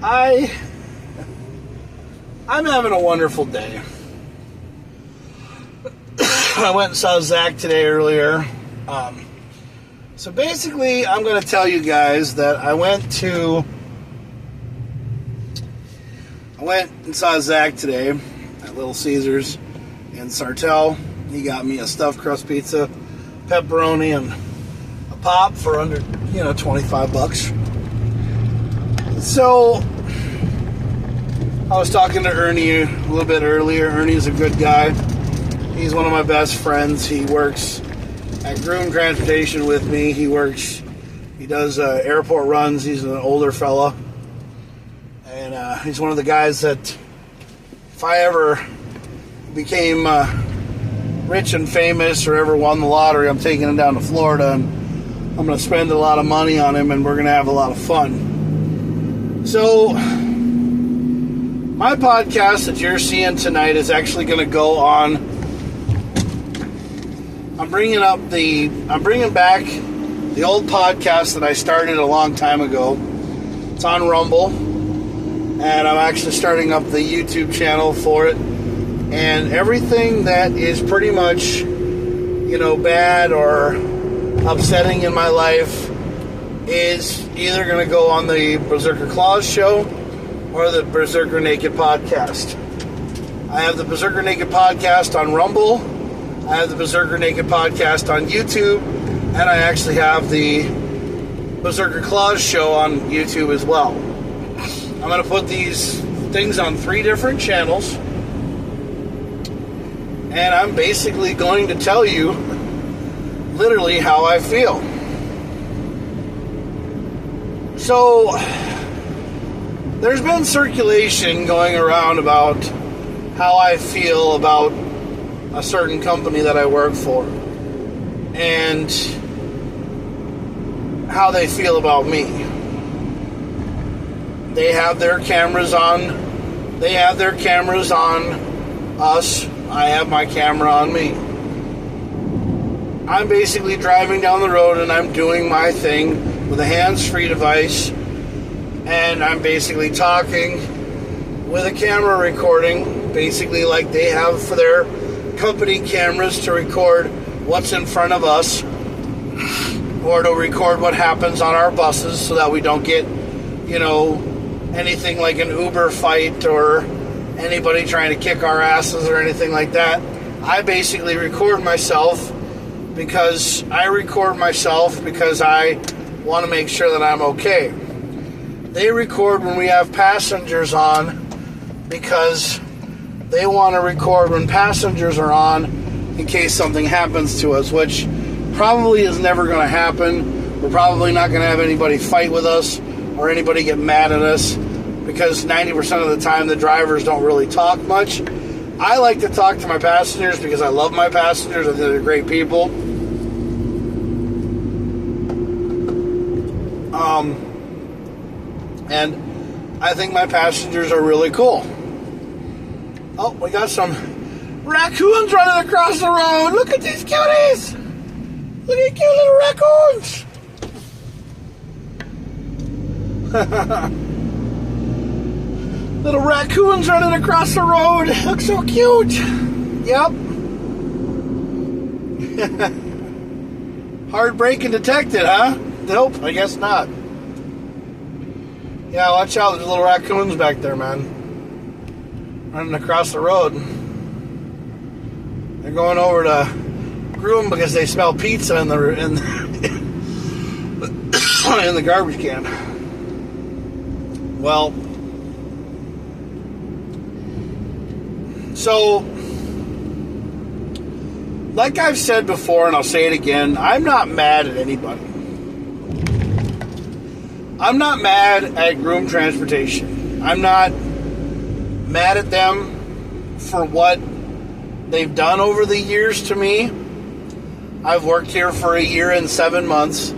I'm having a wonderful day. I went and saw Zach today earlier. So basically, I'm going to tell you guys that I went and saw Zach today at Little Caesars in Sartell. He got me a stuffed crust pizza, pepperoni, and a pop for under, $25. So I was talking to Ernie a little bit earlier. Ernie's a good guy. He's one of my best friends. He works at Groom Transportation with me. He does airport runs. He's an older fella. And he's one of the guys that if I ever became rich and famous or ever won the lottery, I'm taking him down to Florida and I'm going to spend a lot of money on him and we're going to have a lot of fun. So my podcast that you're seeing tonight is actually going to go on. I'm bringing back the old podcast that I started a long time ago. It's on Rumble, and I'm actually starting up the YouTube channel for it. And everything that is pretty much, bad or upsetting in my life is either going to go on the Berserker Claws show or the Berserker Naked podcast. I have the Berserker Naked podcast on Rumble. I have the Berserker Naked podcast on YouTube, and I actually have the Berserker Claws show on YouTube as well. I'm going to put these things on 3 different channels, and I'm basically going to tell you literally how I feel. So, there's been circulation going around about how I feel about a certain company that I work for and how they feel about me. They have their cameras on us. I have my camera on me. I'm basically driving down the road and I'm doing my thing with a hands-free device, and I'm basically talking with a camera recording, basically like they have for their company cameras to record what's in front of us or to record what happens on our buses so that we don't get, anything like an Uber fight or anybody trying to kick our asses or anything like that. I basically record myself because I want to make sure that I'm okay. They record when we have passengers on because they want to record when passengers are on in case something happens to us, which probably is never going to happen. We're probably not going to have anybody fight with us or anybody get mad at us because 90% of the time the drivers don't really talk much. I like to talk to my passengers because I love my passengers. I think they're great people. And I think my passengers are really cool. Oh, we got some raccoons running across the road. Look at these cuties. Look at cute little raccoons. Little raccoons running across the road. Look so cute. Yep. Hard braking detected, huh? Nope, I guess not. Yeah, watch out. There's little raccoons back there, man. Running across the road. They're going over to Groom because they smell pizza in the in the garbage can. Well, so like I've said before, and I'll say it again, I'm not mad at anybody. I'm not mad at Groom Transportation. I'm not mad at them for what they've done over the years to me. I've worked here for a year and 7 months,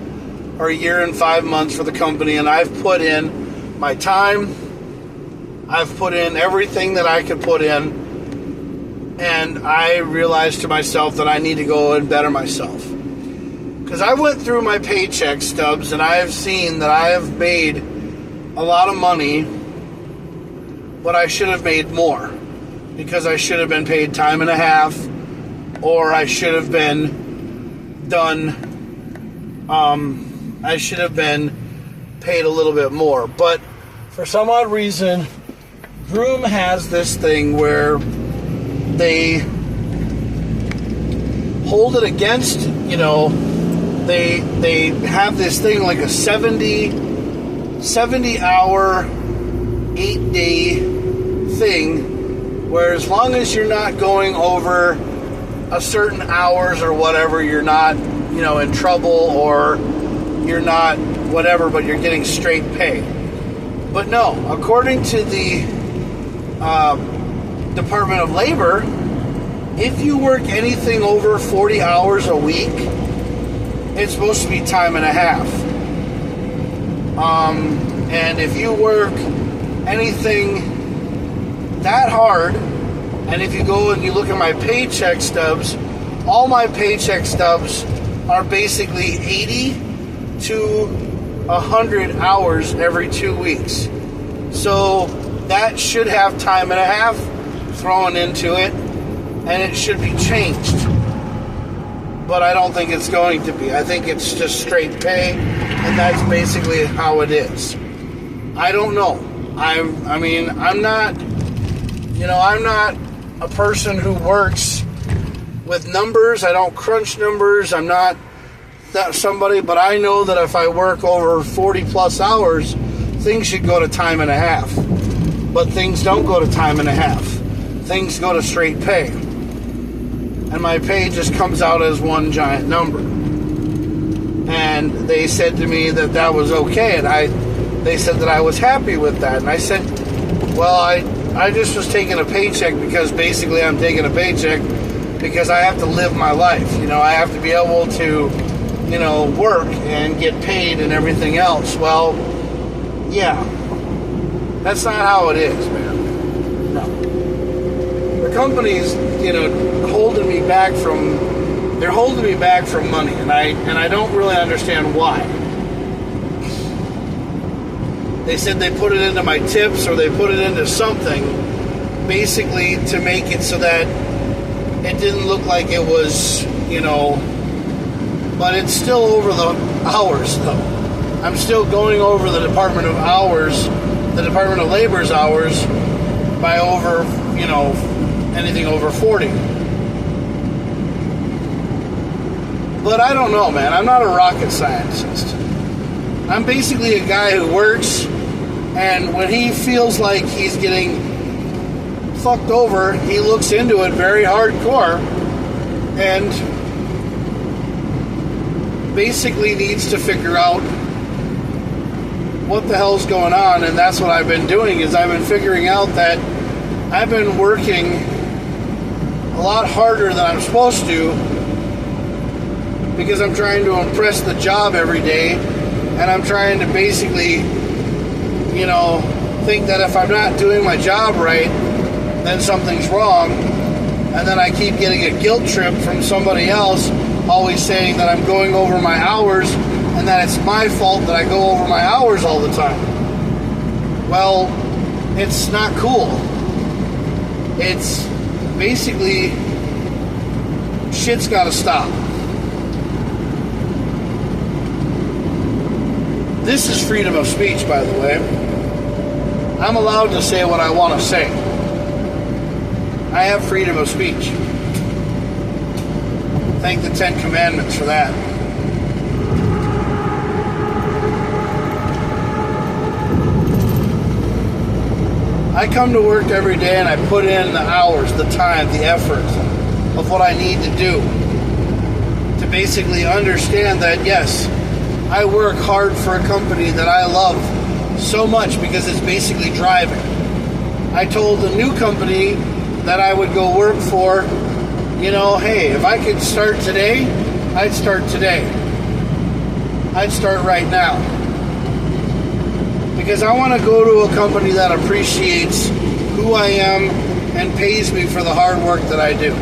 or a year and 5 months for the company, and I've put in my time. I've put in everything that I could put in, and I realized to myself that I need to go and better myself. Because I went through my paycheck stubs, and I have seen that I have made a lot of money but I should have made more, because I should have been paid time and a half, or I should have been I should have been paid a little bit more. But for some odd reason, Vroom has this thing where they hold it against, they have this thing like a 70 hour, 8-day thing, where as long as you're not going over a certain hours or whatever, you're not, in trouble, or you're not whatever, but you're getting straight pay. But no, according to the Department of Labor, if you work anything over 40 hours a week, it's supposed to be time and a half. And if you work anything that hard, and if you go and you look at my paycheck stubs, all my paycheck stubs are basically 80 to 100 hours every 2 weeks. So that should have time and a half thrown into it, and it should be changed. But I don't think it's going to be. I think it's just straight pay, and that's basically how it is. I don't know. I'm not a person who works with numbers. I don't crunch numbers. I'm not that somebody, but I know that if I work over 40 plus hours, things should go to time and a half. But things don't go to time and a half. Things go to straight pay. And my pay just comes out as one giant number. And they said to me that that was okay, and they said that I was happy with that. And I said, well, I just was taking a paycheck because basically I'm taking a paycheck because I have to live my life. I have to be able to, work and get paid and everything else. Well, yeah, that's not how it is, man. No. The company's, holding me back from money, and I don't really understand why. They said they put it into my tips, or they put it into something, basically to make it so that it didn't look like it was, but it's still over the hours, though. I'm still going over the Department of Labor's hours by over, anything over 40. But I don't know, man. I'm not a rocket scientist. I'm basically a guy who works, and when he feels like he's getting fucked over, he looks into it very hardcore and basically needs to figure out what the hell's going on. And that's what I've been doing, is I've been figuring out that I've been working a lot harder than I'm supposed to, because I'm trying to impress the job every day, and I'm trying to basically, think that if I'm not doing my job right, then something's wrong. And then I keep getting a guilt trip from somebody else, always saying that I'm going over my hours, and that it's my fault that I go over my hours all the time. Well, it's not cool. It's basically, shit's gotta stop. This is freedom of speech, by the way. I'm allowed to say what I want to say. I have freedom of speech. Thank the 10 Commandments for that. I come to work every day and I put in the hours, the time, the effort of what I need to do to basically understand that, yes, I work hard for a company that I love so much, because it's basically driving. I told the new company that I would go work for, hey, if I could start today, I'd start today. I'd start right now. Because I want to go to a company that appreciates who I am and pays me for the hard work that I do.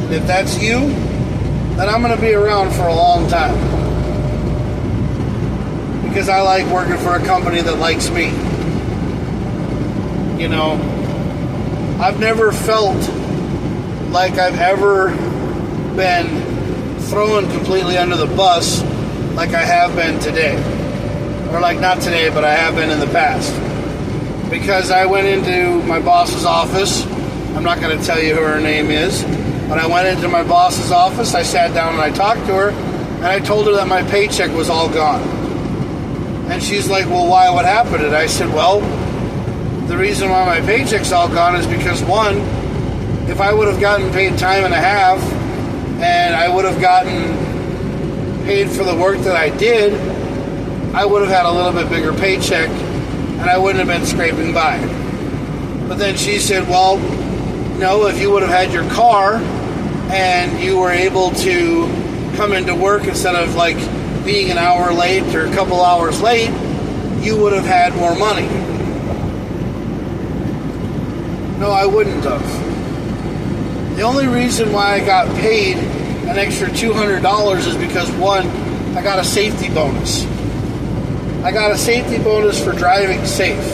And if that's you, then I'm going to be around for a long time. Because I like working for a company that likes me. you know, I've never felt like I've ever been thrown completely under the bus like I have been today. Or like not today, but I have been in the past. Because I went into my boss's office. I'm not going to tell you who her name is. But I went into my boss's office, I sat down and I talked to her, and I told her that my paycheck was all gone. And she's like, well, why? What happened? And I said, well, the reason why my paycheck's all gone is because, one, if I would have gotten paid time and a half, and I would have gotten paid for the work that I did, I would have had a little bit bigger paycheck, and I wouldn't have been scraping by. But then she said, well, no, if you would have had your car, and you were able to come into work instead of like being an hour late or a couple hours late, you would have had more money. No, I wouldn't have. The only reason why I got paid an extra $200 is because, one, I got a safety bonus. I got a safety bonus for driving safe,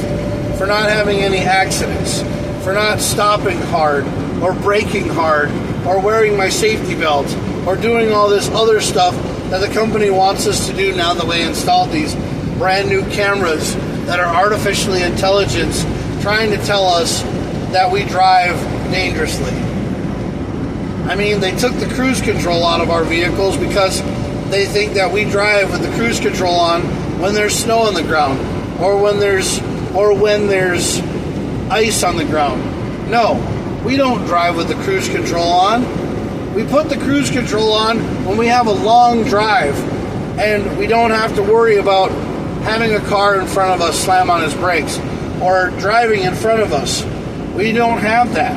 for not having any accidents, for not stopping hard or braking hard or wearing my safety belt or doing all this other stuff that the company wants us to do now that we installed these brand new cameras that are artificially intelligent, trying to tell us that we drive dangerously. I mean, they took the cruise control out of our vehicles because they think that we drive with the cruise control on when there's snow on the ground or when there's ice on the ground. No, we don't drive with the cruise control on. We put the cruise control on when we have a long drive and we don't have to worry about having a car in front of us slam on his brakes or driving in front of us. We don't have that.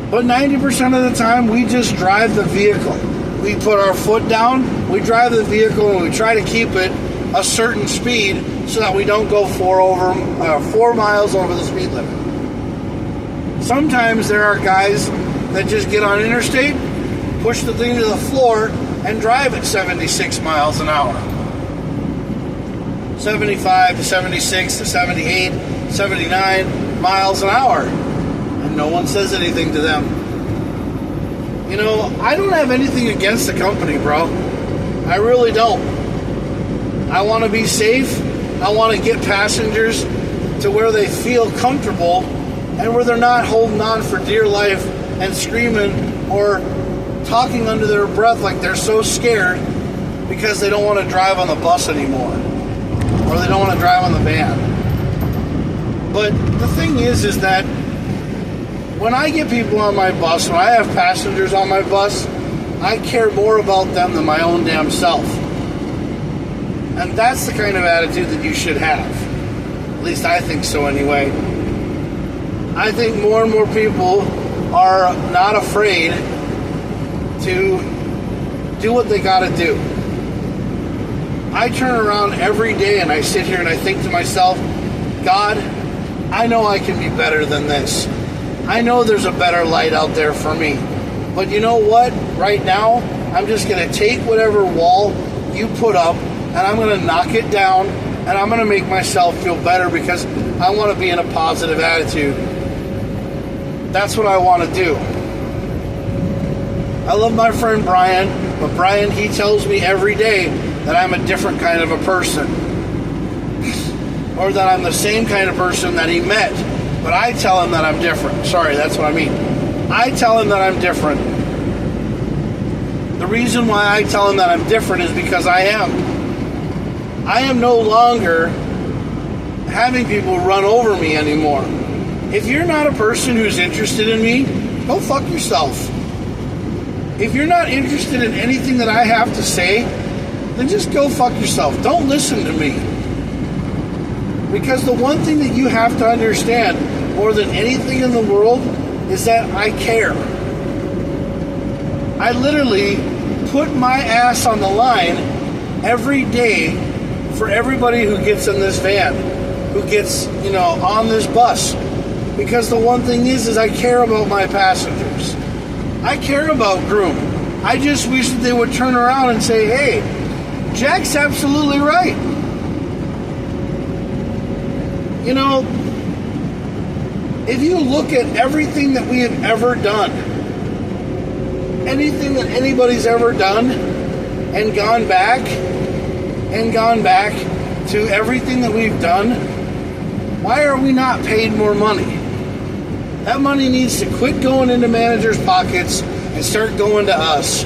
But 90% of the time, we just drive the vehicle. We put our foot down, we drive the vehicle, and we try to keep it a certain speed so that we don't go 4 miles over the speed limit. Sometimes there are guys that just get on interstate, push the thing to the floor, and drive at 76 miles an hour. 75 to 76 to 78, 79 miles an hour. And no one says anything to them. You know, I don't have anything against the company, bro. I really don't. I want to be safe. I want to get passengers to where they feel comfortable and where they're not holding on for dear life and screaming or talking under their breath like they're so scared because they don't want to drive on the bus anymore or they don't want to drive on the van. But the thing is that when I get people on my bus, when I have passengers on my bus, I care more about them than my own damn self. And that's the kind of attitude that you should have. At least I think so anyway. I think more and more people are not afraid to do what they gotta do. I turn around every day and I sit here and I think to myself, God, I know I can be better than this. I know there's a better light out there for me. But you know what? Right now, I'm just going to take whatever wall you put up and I'm going to knock it down and I'm going to make myself feel better because I want to be in a positive attitude. That's what I want to do. I love my friend Brian, but Brian, he tells me every day that I'm a different kind of a person. Or that I'm the same kind of person that he met. But I tell him that I'm different. Sorry, that's what I mean. I tell him that I'm different. The reason why I tell him that I'm different is because I am. I am no longer having people run over me anymore. If you're not a person who's interested in me, go fuck yourself. If you're not interested in anything that I have to say, then just go fuck yourself. Don't listen to me. Because the one thing that you have to understand more than anything in the world is that I care. I literally put my ass on the line every day for everybody who gets in this van, who gets, on this bus. Because the one thing is I care about my passengers. I care about Groom. I just wish that they would turn around and say, hey, Jack's absolutely right. If you look at everything that we have ever done, anything that anybody's ever done, and gone back to everything that we've done, why are we not paid more money? That money needs to quit going into managers' pockets and start going to us.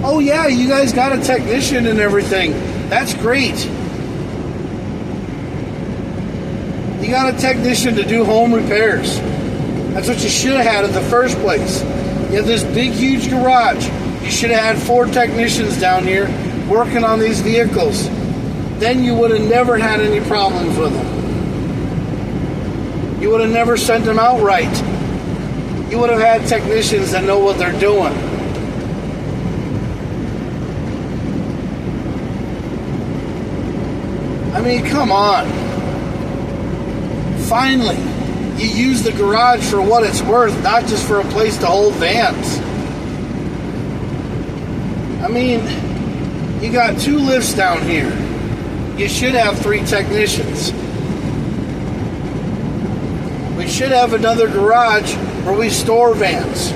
Oh yeah, you guys got a technician and everything. That's great. You got a technician to do home repairs. That's what you should have had in the first place. You have this big, huge garage. You should have had 4 technicians down here working on these vehicles. Then you would have never had any problems with them. You would have never sent them out right. You would have had technicians that know what they're doing. I mean, come on. Finally, you use the garage for what it's worth, not just for a place to hold vans. I mean, you got 2 lifts down here. You should have 3 technicians. We should have another garage where we store vans.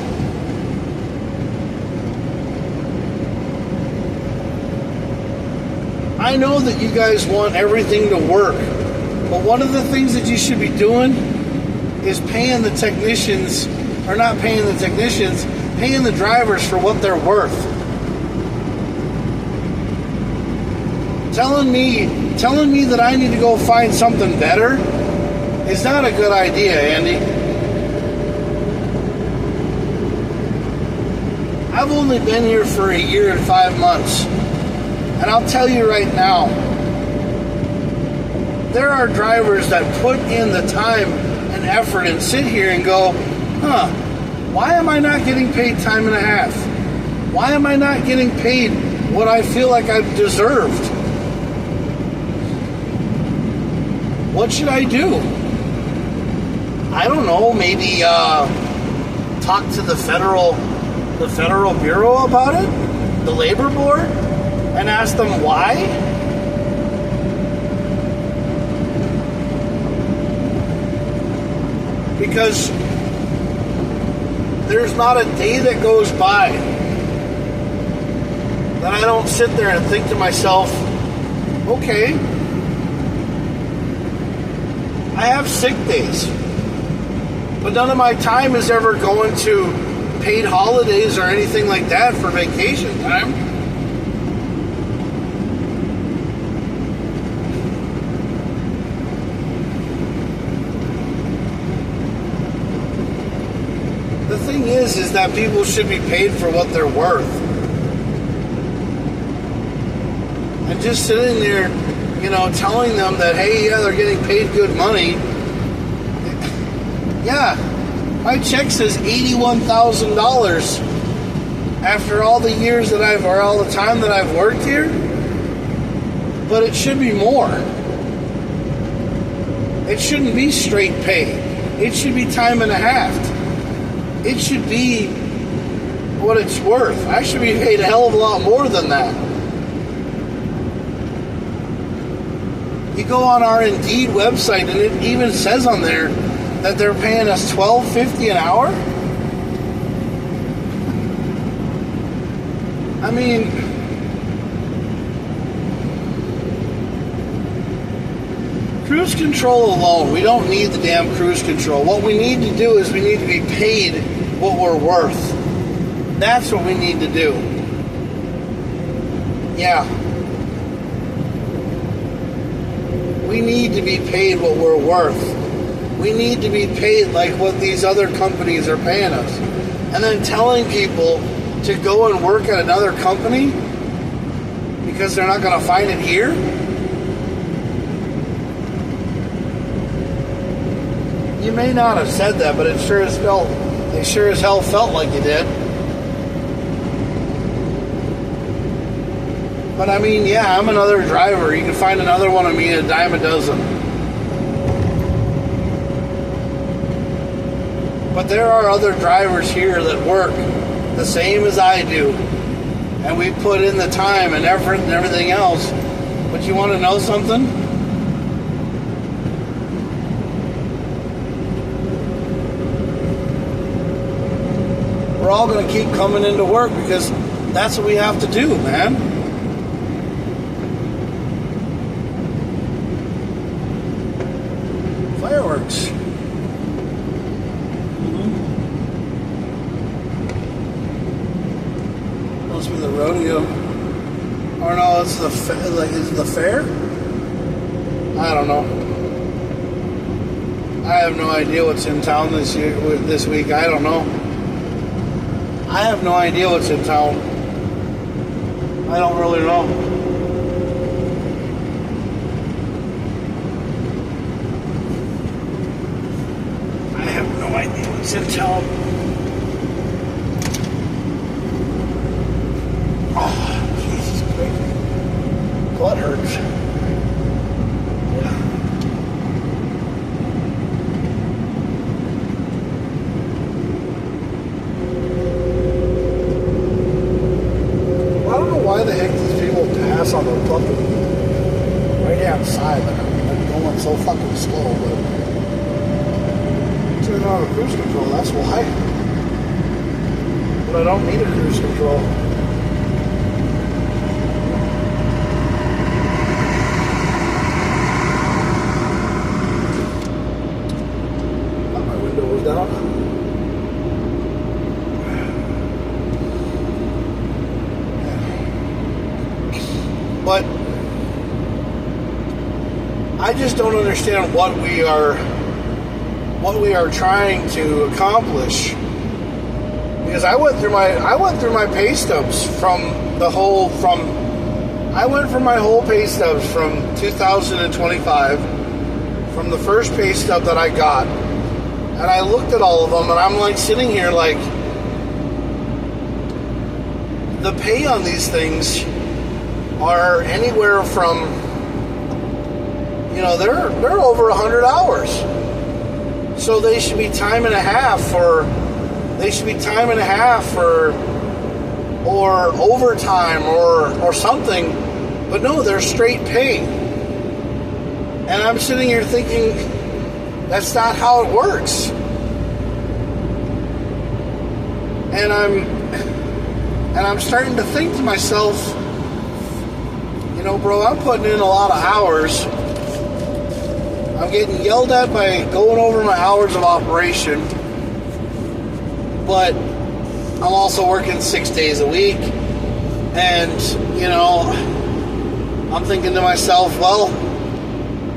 I know that you guys want everything to work, but one of the things that you should be doing is paying the technicians, or not paying the technicians, paying the drivers for what they're worth. Telling me that I need to go find something better is not a good idea, Andy. I've only been here for a year and 5 months, and I'll tell you right now, there are drivers that put in the time and effort and sit here and go, why am I not getting paid time and a half? Why am I not getting paid what I feel like I've deserved? What should I do? I don't know, maybe talk to the federal bureau about it, the labor board, and ask them why? Because there's not a day that goes by that I don't sit there and think to myself, okay, I have sick days, but none of my time is ever going to paid holidays or anything like that for vacation time. The thing is that people should be paid for what they're worth. And just sitting there, telling them that, hey, yeah, they're getting paid good money. Yeah, my check says $81,000 after all the years that all the time that I've worked here. But it should be more. It shouldn't be straight pay. It should be time and a half. It should be what it's worth. I should be paid a hell of a lot more than that. You go on our Indeed website and it even says on there that they're paying us $12.50 an hour. I mean, cruise control alone, we don't need the damn cruise control. What we need to do is we need to be paid what we're worth. That's what we need to do. Yeah. We need to be paid what we're worth. We need to be paid like what these other companies are paying us. And then telling people to go and work at another company because they're not going to find it here? You may not have said that, but it sure as hell felt like you did. But I mean, yeah, I'm another driver. You can find another one of me at a dime a dozen. But there are other drivers here that work the same as I do. And we put in the time and effort and everything else. But you want to know something? we're all going to keep coming into work because that's what we have to do, man. Fireworks. Must be the rodeo. Or no, it's the is it the fair? I don't know. I have no idea what's in town this week. I don't know. I have no idea what's in town. I don't really know. I have no idea what's in town. Oh, Jesus Christ. Butt hurts. Why the heck these people pass on the fucking right-hand side? Like I'm going so fucking slow, but turn on a cruise control, that's why. But I don't need a cruise control. Thought my window was down. But I just don't understand what we are trying to accomplish. Because I went through my pay stubs I went from my whole pay stubs from 2025, from the first pay stub that I got, and I looked at all of them, and I'm like sitting here like, the pay on these things are anywhere from, they're over 100 hours. So they should be time and a half for or overtime or something. But no, they're straight pay. And I'm sitting here thinking, that's not how it works. And I'm starting to think to myself, bro, I'm putting in a lot of hours. I'm getting yelled at by going over my hours of operation. But I'm also working 6 days a week. And, I'm thinking to myself, well,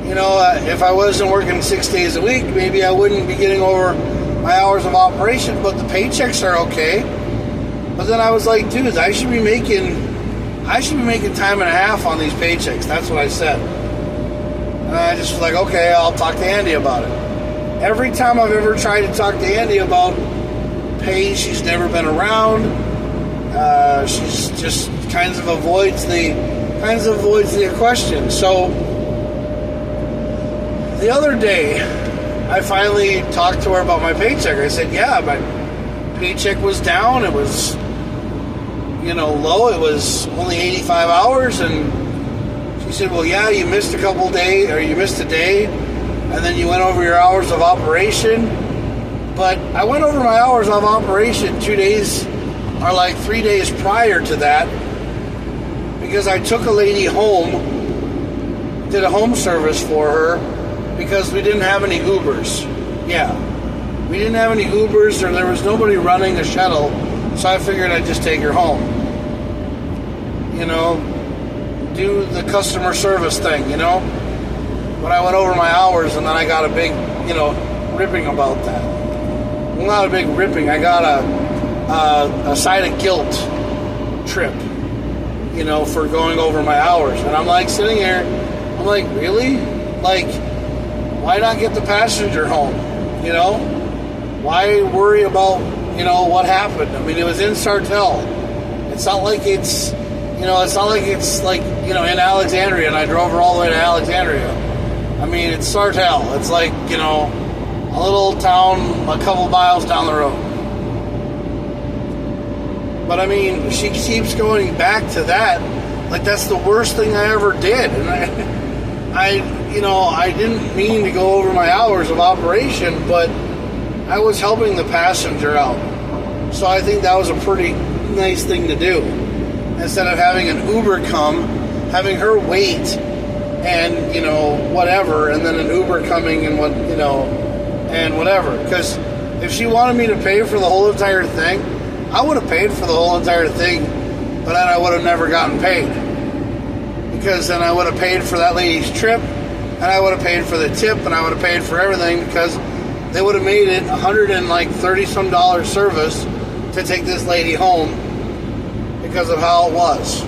if I wasn't working 6 days a week, maybe I wouldn't be getting over my hours of operation. But the paychecks are okay. But then I was like, dude, I should be making time and a half on these paychecks. That's what I said. And I just was like, okay, I'll talk to Andy about it. Every time I've ever tried to talk to Andy about pay, she's never been around. She's just kind of avoids the question. So the other day, I finally talked to her about my paycheck. I said, yeah, my paycheck was down. It was low. It was only 85 hours. And she said, well, yeah, you missed a couple days, or you missed a day, and then you went over your hours of operation. But I went over my hours of operation 2 days, or like 3 days prior to that, because I took a lady home, did a home service for her, because we didn't have any Ubers. Yeah. We didn't have any Ubers, or there was nobody running a shuttle, so I figured I'd just take her home. Do the customer service thing, But I went over my hours, and then I got a big, ripping about that. Well, not a big ripping. I got a side of guilt trip, for going over my hours. And I'm like sitting here, I'm like, really? Like, why not get the passenger home? Why worry about, what happened? I mean, it was in Sartell. It's not like it's in Alexandria, and I drove her all the way to Alexandria. I mean, it's Sartell. It's like, a little town a couple miles down the road. But I mean, she keeps going back to that, like that's the worst thing I ever did. And I didn't mean to go over my hours of operation, but I was helping the passenger out. So I think that was a pretty nice thing to do. Instead of having an Uber come, having her wait and, whatever, and then an Uber coming and and whatever. Because if she wanted me to pay for the whole entire thing, I would have paid for the whole entire thing, but then I would have never gotten paid. Because then I would have paid for that lady's trip, and I would have paid for the tip, and I would have paid for everything, because they would have made it $130-some service to take this lady home because of how it was.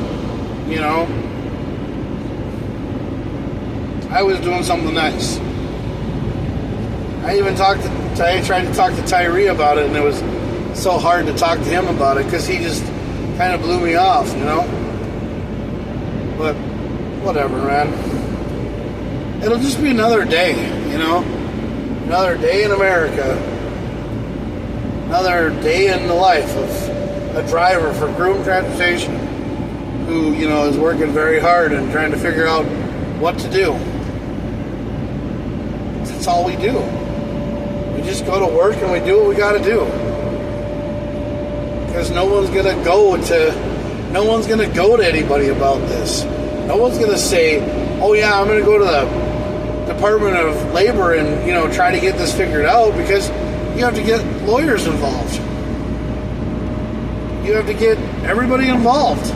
I was doing something nice. I tried to talk to Tyree about it, and it was so hard to talk to him about it because he just kind of blew me off, But whatever, man. It'll just be another day, Another day in America. Another day in the life of a driver for Groom Transportation who, is working very hard and trying to figure out what to do. That's all we do. We just go to work and we do what we got to do. Because no one's gonna go to anybody about this. No one's gonna say, "Oh yeah, I'm gonna go to the Department of Labor and try to get this figured out," because you have to get lawyers involved. You have to get everybody involved.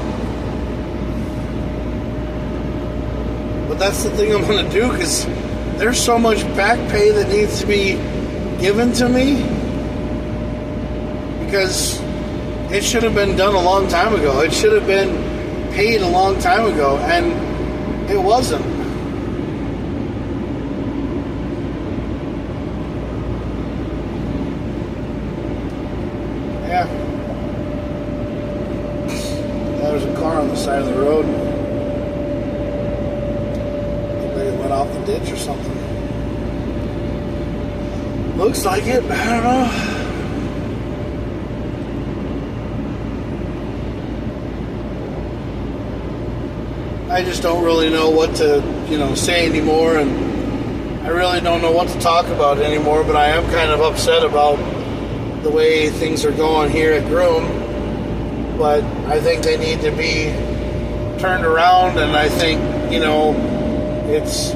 But that's the thing I'm gonna do, because there's so much back pay that needs to be given to me, because it should have been done a long time ago. It should have been paid a long time ago, and it wasn't. Yeah. There's a car on the side of the road. Maybe it went off the ditch or something. Looks like it. I don't know. I just don't really know what to, say anymore, and I really don't know what to talk about anymore, but I am kind of upset about the way things are going here at Groom, but I think they need to be turned around, and I think, it's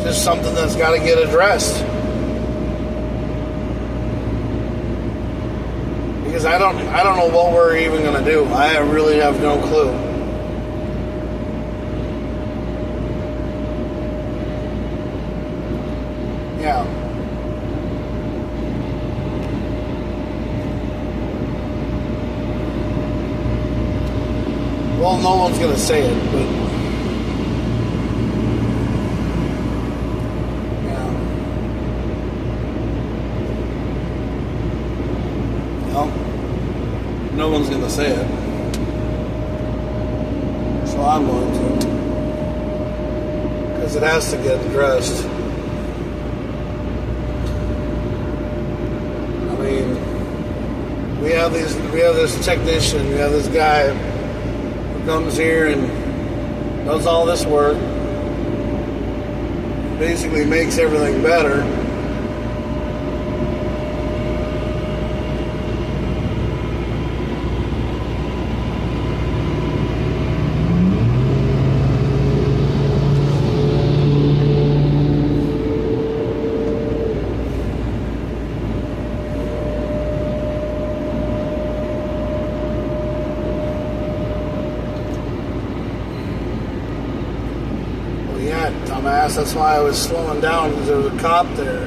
just something that's got to get addressed. Because I don't know what we're even going to do. I really have no clue. Yeah. Well, no one's going to say it, but yeah. Well, no one's going to say it. So I'm going to. Because it has to get addressed. We have this technician, we have this guy who comes here and does all this work, basically makes everything better. Dumbass, that's why I was slowing down, because there was a cop there.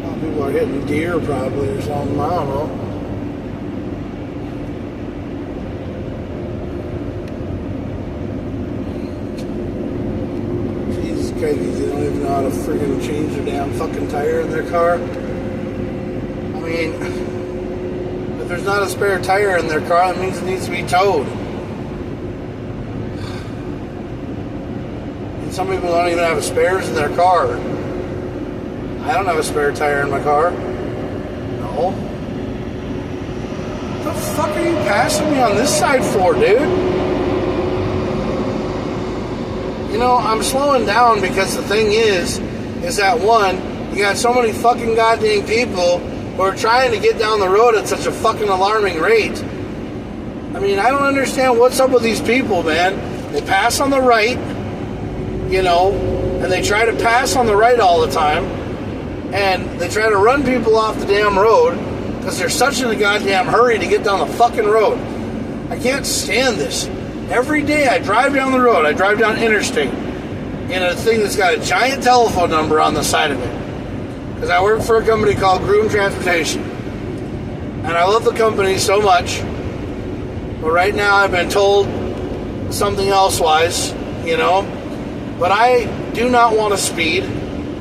Well, people are hitting deer probably or something, I don't know. Jesus Christ, they don't even know how to friggin' change their damn fucking tire in their car. I mean, if there's not a spare tire in their car, that means it needs to be towed. And some people don't even have spares in their car. I don't have a spare tire in my car. No. What the fuck are you passing me on this side for, dude? I'm slowing down because the thing is that one, you got so many fucking goddamn people who are trying to get down the road at such a fucking alarming rate. I mean, I don't understand what's up with these people, man. They pass on the right, and they try to pass on the right all the time, and they try to run people off the damn road because they're such in a goddamn hurry to get down the fucking road. I can't stand this. Every day I drive down the road, I drive down interstate in a thing that's got a giant telephone number on the side of it. Because I work for a company called Groom Transportation. And I love the company so much. But right now I've been told something else-wise, But I do not want to speed.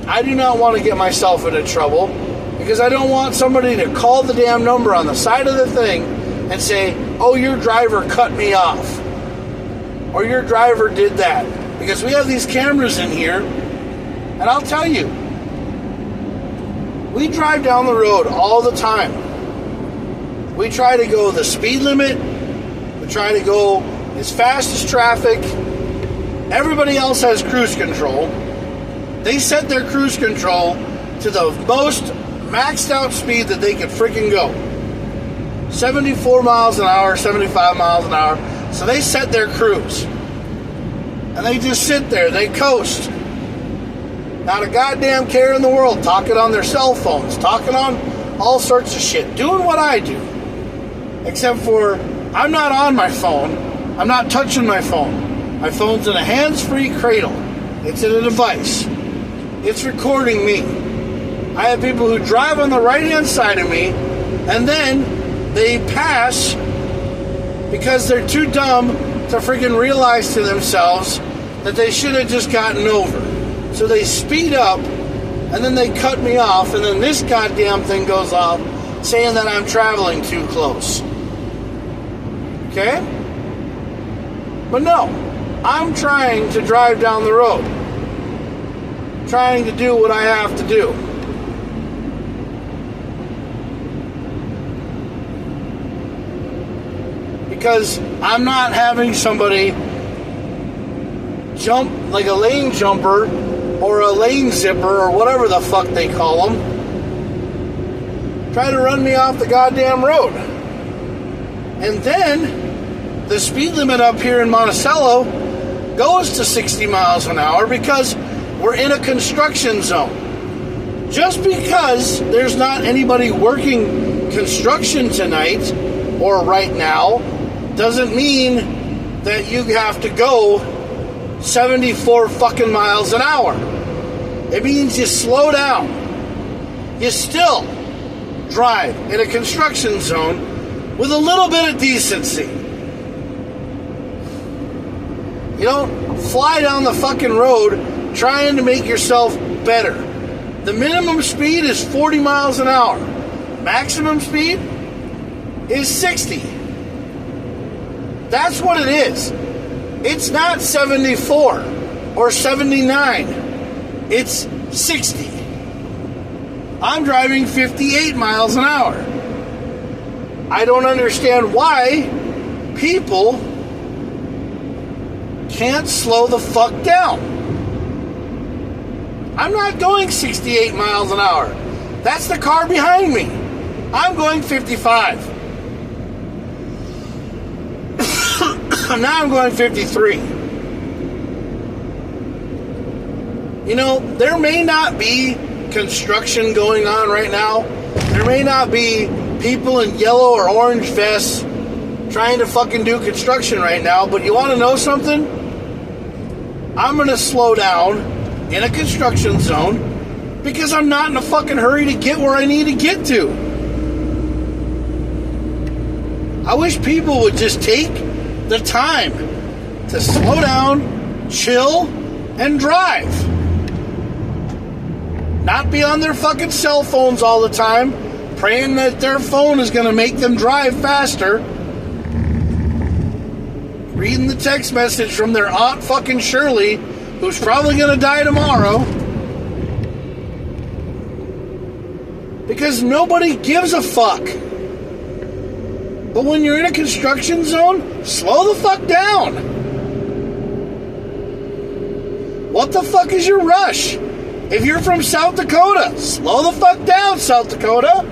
I do not want to get myself into trouble. Because I don't want somebody to call the damn number on the side of the thing and say, oh, your driver cut me off. Or your driver did that. Because we have these cameras in here. And I'll tell you, we drive down the road all the time. We try to go the speed limit. We try to go as fast as traffic. Everybody else has cruise control. They set their cruise control to the most maxed out speed that they could freaking go. 74 miles an hour, 75 miles an hour. So they set their cruise. And they just sit there. They coast. Not a goddamn care in the world. Talking on their cell phones. Talking on all sorts of shit. Doing what I do. Except for, I'm not on my phone. I'm not touching my phone. My phone's in a hands-free cradle. It's in a device. It's recording me. I have people who drive on the right-hand side of me, and then they pass because they're too dumb to freaking realize to themselves that they should have just gotten over. So they speed up, and then they cut me off, and then this goddamn thing goes off saying that I'm traveling too close. Okay? But no, I'm trying to drive down the road. Trying to do what I have to do. Because I'm not having somebody jump like a lane jumper or a lane zipper or whatever the fuck they call them. Try to run me off the goddamn road. And then the speed limit up here in Monticello goes to 60 miles an hour because we're in a construction zone. Just because there's not anybody working construction tonight or right now doesn't mean that you have to go 74 fucking miles an hour. It means you slow down. You still drive in a construction zone with a little bit of decency. You don't fly down the fucking road trying to make yourself better. The minimum speed is 40 miles an hour. Maximum speed is 60. That's what it is. It's not 74 or 79. It's 60. I'm driving 58 miles an hour. I don't understand why people can't slow the fuck down. I'm not going 68 miles an hour. That's the car behind me. I'm going 55. Now I'm going 53. There may not be construction going on right now. There may not be people in yellow or orange vests trying to fucking do construction right now, but you want to know something? I'm going to slow down in a construction zone because I'm not in a fucking hurry to get where I need to get to. I wish people would just take the time to slow down, chill, and drive. Not be on their fucking cell phones all the time, praying that their phone is going to make them drive faster. Reading the text message from their Aunt fucking Shirley, who's probably going to die tomorrow. Because nobody gives a fuck. But when you're in a construction zone, slow the fuck down. What the fuck is your rush? If you're from South Dakota, slow the fuck down, South Dakota.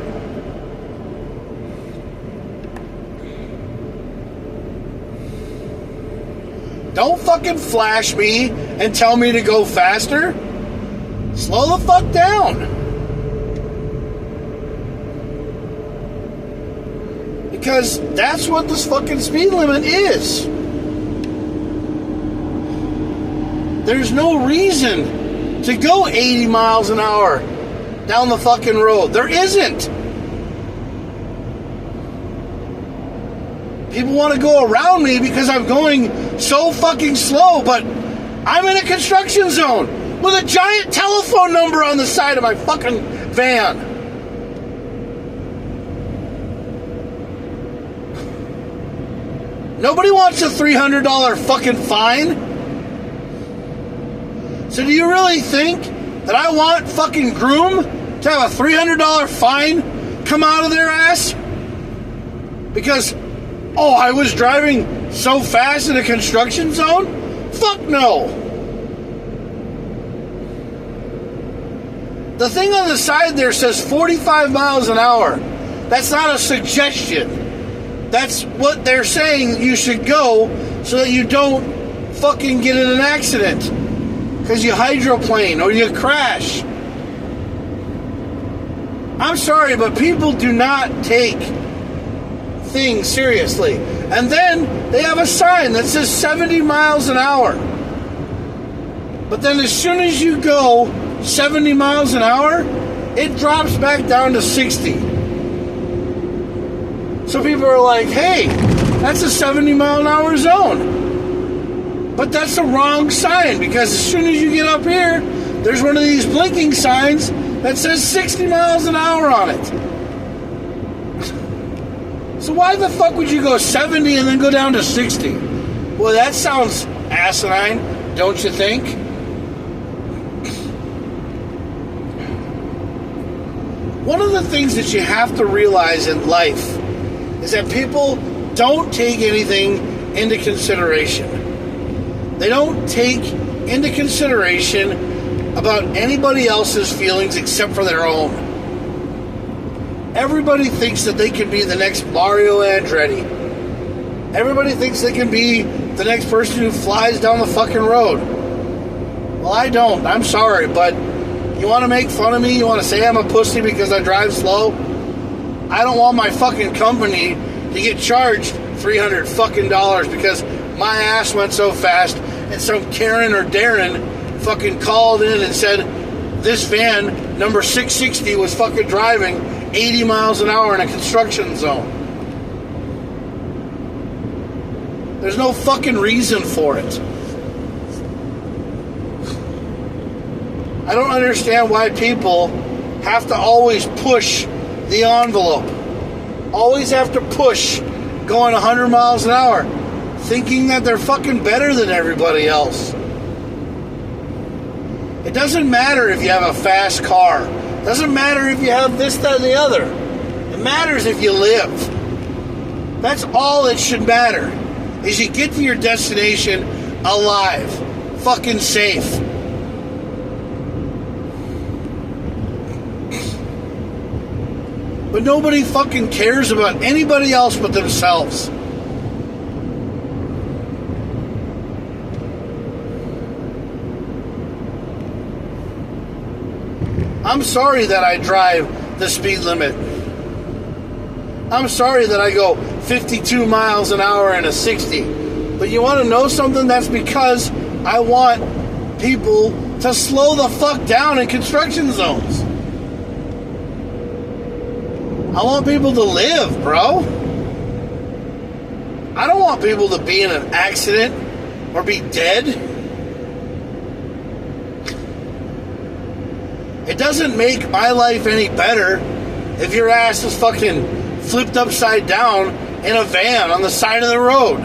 Don't fucking flash me and tell me to go faster. Slow the fuck down. Because that's what this fucking speed limit is. There's no reason to go 80 miles an hour down the fucking road. There isn't. People want to go around me because I'm going so fucking slow, but I'm in a construction zone with a giant telephone number on the side of my fucking van. Nobody wants a $300 fucking fine. So do you really think that I want fucking Groom to have a $300 fine come out of their ass? Because, oh, I was driving so fast in a construction zone? Fuck no. The thing on the side there says 45 miles an hour. That's not a suggestion. That's what they're saying you should go so that you don't fucking get in an accident. Because you hydroplane or you crash. I'm sorry, but people do not take things seriously. And then they have a sign that says 70 miles an hour. But then as soon as you go 70 miles an hour, it drops back down to 60. So people are like, hey, that's a 70 mile an hour zone. But that's the wrong sign, because as soon as you get up here, there's one of these blinking signs that says 60 miles an hour on it. So why the fuck would you go 70 and then go down to 60? Well, that sounds asinine, don't you think? One of the things that you have to realize in life is that people don't take anything into consideration. They don't take into consideration about anybody else's feelings except for their own. Everybody thinks that they can be the next Mario Andretti. Everybody thinks they can be the next person who flies down the fucking road. Well, I don't. I'm sorry, but you want to make fun of me? You want to say I'm a pussy because I drive slow? I don't want my fucking company to get charged $300 fucking dollars because my ass went so fast and some Karen or Darren fucking called in and said this van, number 660, was fucking driving 80 miles an hour in a construction zone. There's no fucking reason for it. I don't understand why people have to always push the envelope. Always have to push going 100 miles an hour, thinking that they're fucking better than everybody else. It doesn't matter if you have a fast car. It doesn't matter if you have this, that, and the other. It matters if you live. That's all it should matter, is you get to your destination alive, fucking safe. But nobody fucking cares about anybody else but themselves. I'm sorry that I drive the speed limit. I'm sorry that I go 52 miles an hour in a 60. But you want to know something? That's because I want people to slow the fuck down in construction zones. I want people to live, bro. I don't want people to be in an accident or be dead. It doesn't make my life any better if your ass is fucking flipped upside down in a van on the side of the road.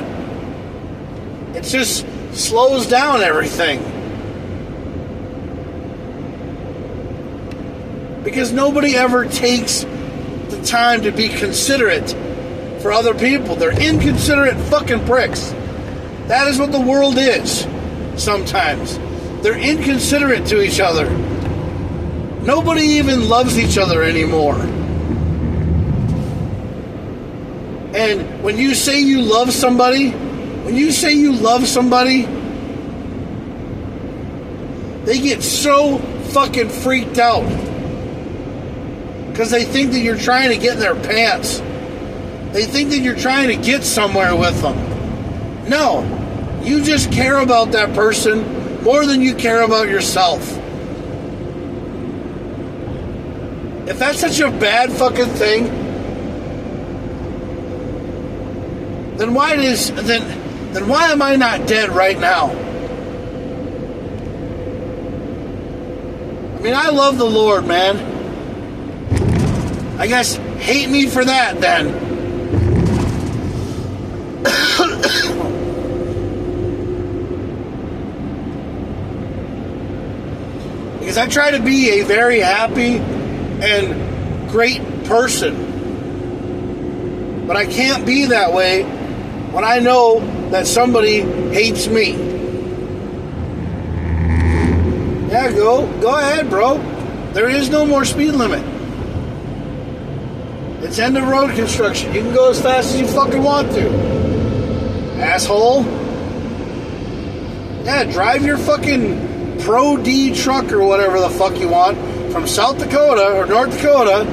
It just slows down everything. Because nobody ever takes the time to be considerate for other people. They're inconsiderate fucking pricks. That is what the world is sometimes. They're inconsiderate to each other. Nobody even loves each other anymore. And when you say you love somebody, they get so fucking freaked out because they think that you're trying to get in their pants. They think that you're trying to get somewhere with them. No, you just care about that person more than you care about yourself. If that's such a bad fucking thing, then why am I not dead right now? I mean, I love the Lord, man. I guess hate me for that, then. Because I try to be a very happy and great person. But I can't be that way when I know that somebody hates me. Yeah, go ahead, bro. There is no more speed limit. It's end of road construction. You can go as fast as you fucking want to. Asshole. Yeah, drive your fucking Pro D truck or whatever the fuck you want from South Dakota or North Dakota.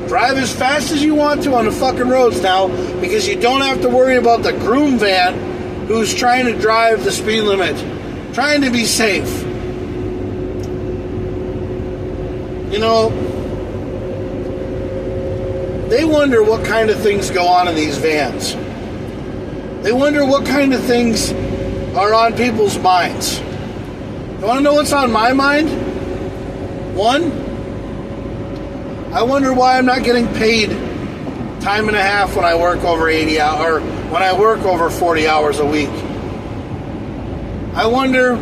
Drive as fast as you want to on the fucking roads now, because you don't have to worry about the groom van who's trying to drive the speed limit, trying to be safe. You know, they wonder what kind of things go on in these vans. They wonder what kind of things are on people's minds. You want to know what's on my mind? One, I wonder why I'm not getting paid time and a half when I work over 80 hours, or when I work over 40 hours a week. I wonder,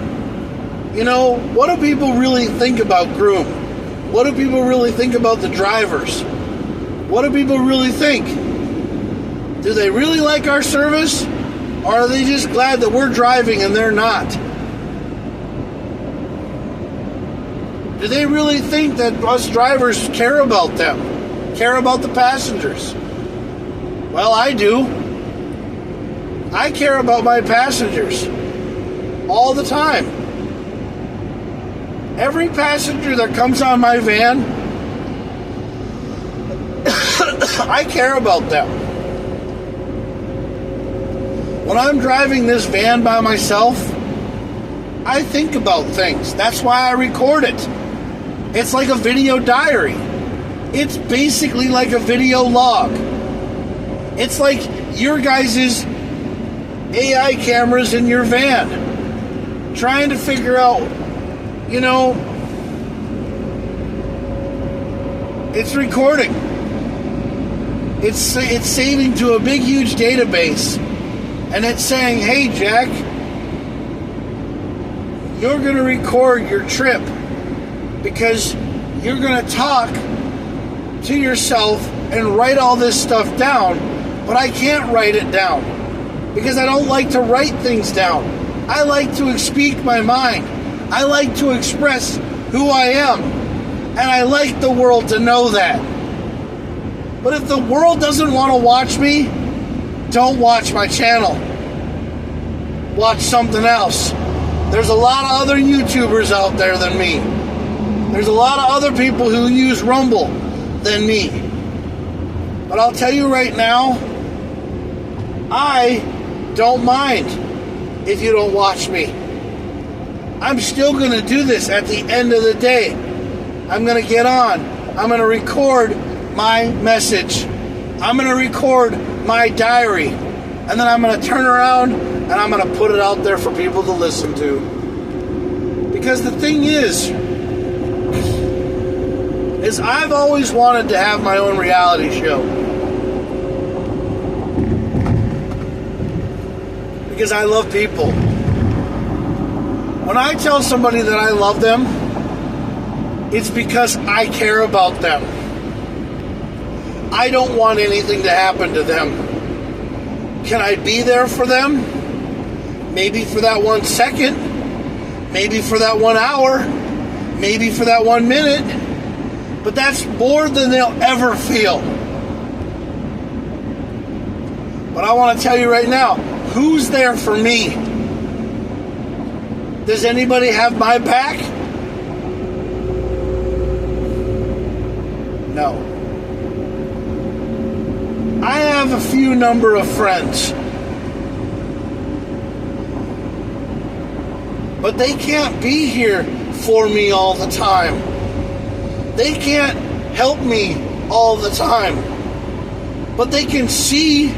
you know, what do people really think about groom? What do people really think about the drivers? What do people really think? Do they really like our service? Or are they just glad that we're driving and they're not? Do they really think that us drivers care about them? Care about the passengers? Well, I do. I care about my passengers all the time. Every passenger that comes on my van, I care about them. When I'm driving this van by myself, I think about things. That's why I record it. It's like a video diary. It's basically like a video log. It's like your guys' AI cameras in your van, trying to figure out, you know, it's recording. It's saving to a big, huge database, and it's saying, hey, Jack, you're going to record your trip because you're going to talk to yourself and write all this stuff down, but I can't write it down because I don't like to write things down. I like to speak my mind. I like to express who I am, and I like the world to know that. But if the world doesn't want to watch me, don't watch my channel. Watch something else. There's a lot of other YouTubers out there than me. There's a lot of other people who use Rumble than me. But I'll tell you right now, I don't mind if you don't watch me. I'm still going to do this at the end of the day. I'm going to get on. I'm going to record my message. I'm going to record my diary. And then I'm going to turn around and I'm going to put it out there for people to listen to. Because the thing is I've always wanted to have my own reality show. Because I love people. When I tell somebody that I love them, it's because I care about them. I don't want anything to happen to them. Can I be there for them? Maybe for that 1 second. Maybe for that 1 hour, maybe for that 1 minute, but that's more than they'll ever feel. But I want to tell you right now, who's there for me? Does anybody have my back? No. I have a few number of friends, but they can't be here for me all the time. They can't help me all the time. But they can see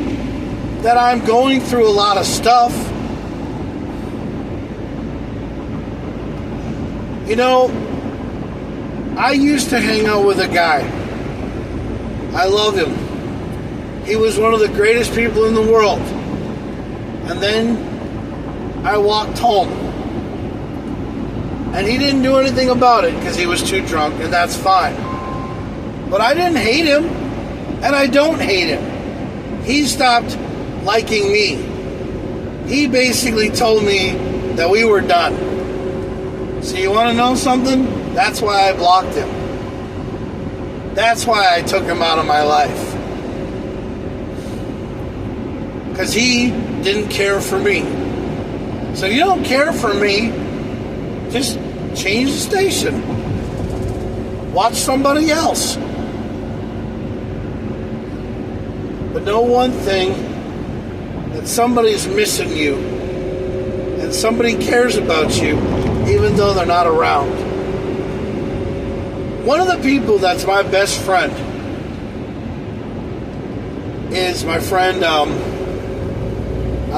that I'm going through a lot of stuff. You know, I used to hang out with a guy. I love him. He was one of the greatest people in the world. And then I walked home. And he didn't do anything about it because he was too drunk, and that's fine. But I didn't hate him, and I don't hate him. He stopped liking me. He basically told me that we were done. So you want to know something? That's why I blocked him. That's why I took him out of my life. Because he didn't care for me. So you don't care for me, just change the station. Watch somebody else. But know one thing, that somebody's missing you. And somebody cares about you, even though they're not around. One of the people that's my best friend is my friend, I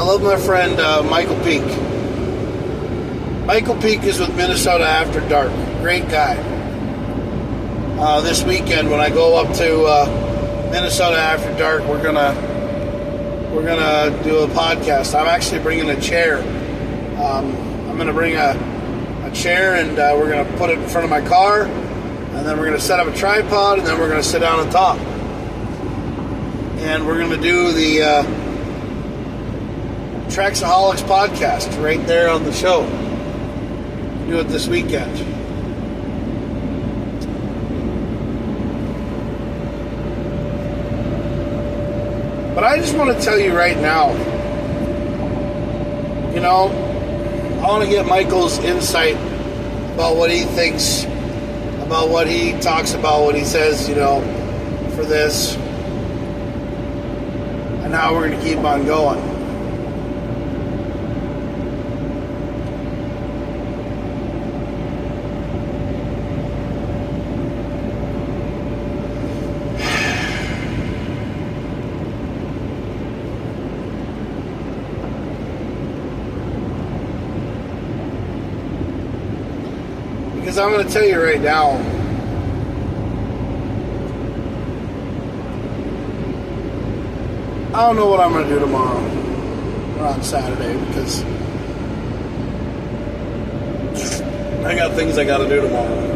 love my friend Michael Peak. Michael Peak is with Minnesota After Dark. Great guy. This weekend when I go up to Minnesota After Dark, we're gonna do a podcast. I'm actually bringing a chair. I'm gonna bring a chair and we're gonna put it in front of my car, and then we're gonna set up a tripod, and then we're gonna sit down and talk. And we're gonna do the Traxaholics podcast right there on the show. Do it this weekend. But I just want to tell you right now, you know, I want to get Michael's insight about what he thinks, about what he talks about, what he says, you know, for this, and how we're going to keep on going. Because I'm going to tell you right now, I don't know what I'm going to do tomorrow or on Saturday, because I got things I got to do tomorrow.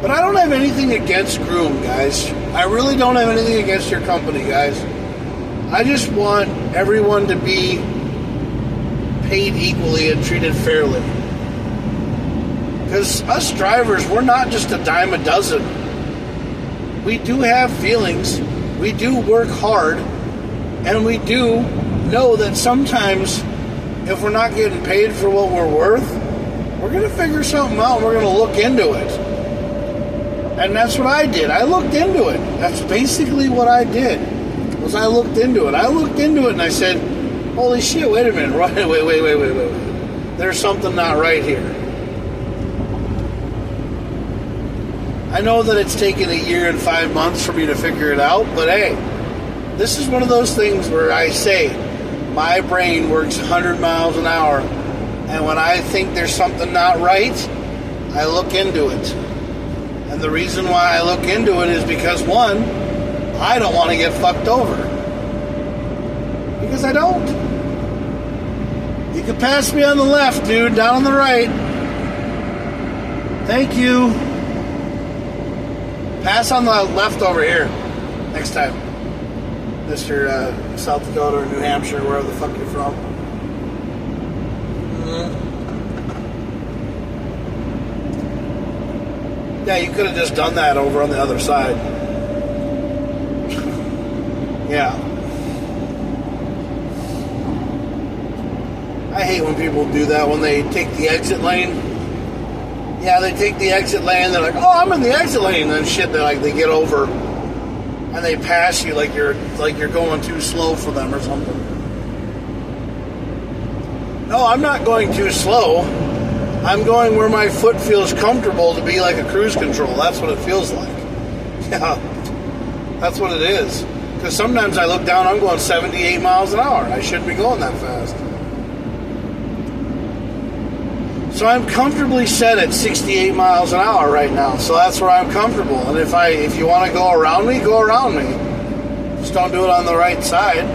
But I don't have anything against Groom, guys. I really don't have anything against your company, guys. I just want everyone to be paid equally and treated fairly. Because us drivers, we're not just a dime a dozen. We do have feelings. We do work hard. And we do know that sometimes if we're not getting paid for what we're worth, we're going to figure something out and we're going to look into it. And that's what I did. I looked into it. That's basically what I did. Was I looked into it. I looked into it and I said, holy shit, wait a minute. Wait. There's something not right here. I know that it's taken 1 year and 5 months for me to figure it out, but hey, this is one of those things where I say my brain works 100 miles an hour, and when I think there's something not right, I look into it. And the reason why I look into it is because, one, I don't want to get fucked over. Because I don't. You can pass me on the left, dude, down on the right. Thank you. Pass on the left over here. next time, Mr. South Dakota or New Hampshire, wherever the fuck you're from. Yeah, you could have just done that over on the other side. Yeah. I hate when people do that, when they take the exit lane. Yeah, they take the exit lane, they're like, oh, I'm in the exit lane, and then shit, they get over and they pass you like you're going too slow for them or something. No, I'm not going too slow. I'm going where my foot feels comfortable to be like a cruise control. That's what it feels like. Yeah, that's what it is. Because sometimes I look down, I'm going 78 miles an hour. I shouldn't be going that fast. So I'm comfortably set at 68 miles an hour right now. So that's where I'm comfortable. And if you want to go around me, go around me. Just don't do it on the right side.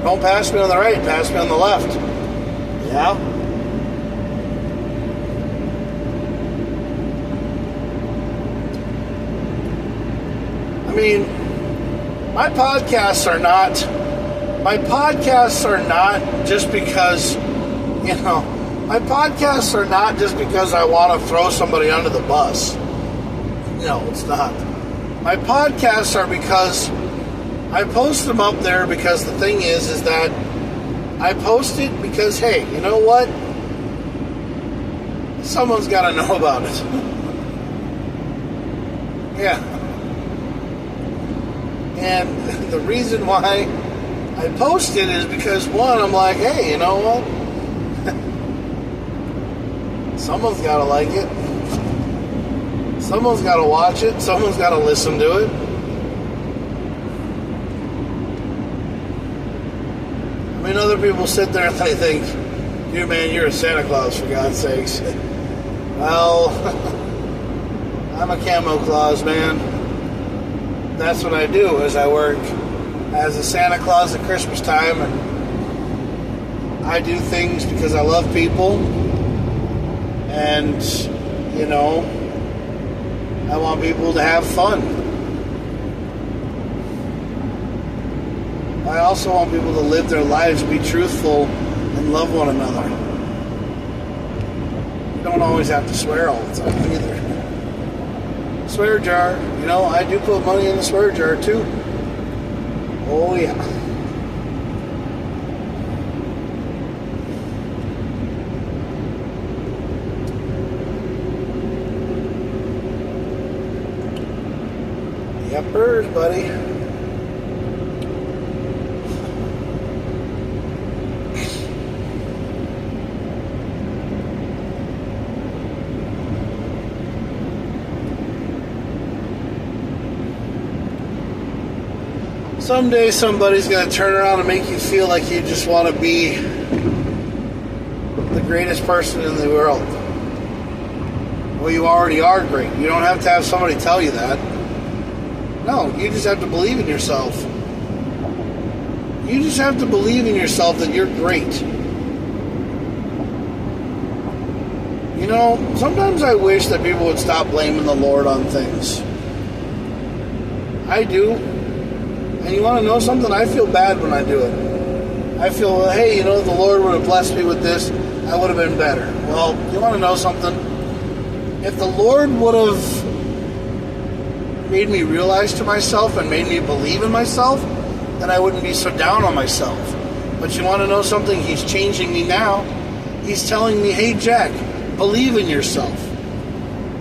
Don't pass me on the right, pass me on the left. Yeah? I mean, my podcasts are not just because, my podcasts are not just because I want to throw somebody under the bus. No, it's not. My podcasts are because I post them up there because the thing is that I post it because, hey, you know what? Someone's got to know about it. Yeah. And the reason why I post it is because, one, I'm like, hey, you know what? Someone's got to like it. Someone's got to watch it. Someone's got to listen to it. I mean, other people sit there and they think, dude, man, you're a Santa Claus, for God's sakes. Well, I'm a camo Claus, man. That's what I do, is I work as a Santa Claus at Christmas time, and I do things because I love people, and, I want people to have fun. I also want people to live their lives, be truthful, and love one another. You don't always have to swear all the time either. Swear jar, I do put money in the swear jar too. Oh yeah. Yuppers, buddy. Someday somebody's going to turn around and make you feel like you just want to be the greatest person in the world. Well, you already are great. You don't have to have somebody tell you that. No, you just have to believe in yourself. You just have to believe in yourself that you're great. Sometimes I wish that people would stop blaming the Lord on things. I do. And you want to know something? I feel bad when I do it. I feel, hey, the Lord would have blessed me with this, I would have been better. Well, you want to know something? If the Lord would have made me realize to myself and made me believe in myself, then I wouldn't be so down on myself. But you want to know something? He's changing me now. He's telling me, hey, Jack, believe in yourself.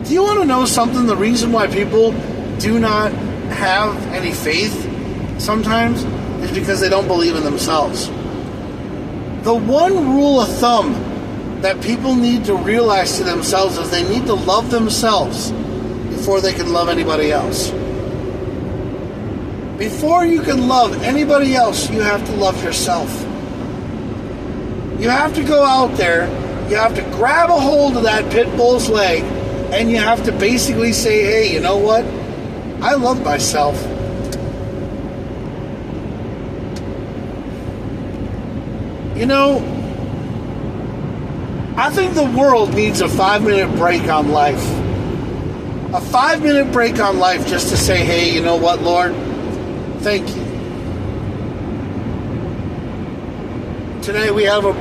Do you want to know something? The reason why people do not have any faith sometimes is because they don't believe in themselves. The one rule of thumb that people need to realize to themselves is they need to love themselves before they can love anybody else. Before you can love anybody else, you have to love yourself. You have to go out there, you have to grab a hold of that pit bull's leg, and you have to basically say, hey, you know what? I love myself. I think the world needs a 5-minute break on life. A 5-minute break on life just to say, hey, you know what, Lord? Thank you. Today we have a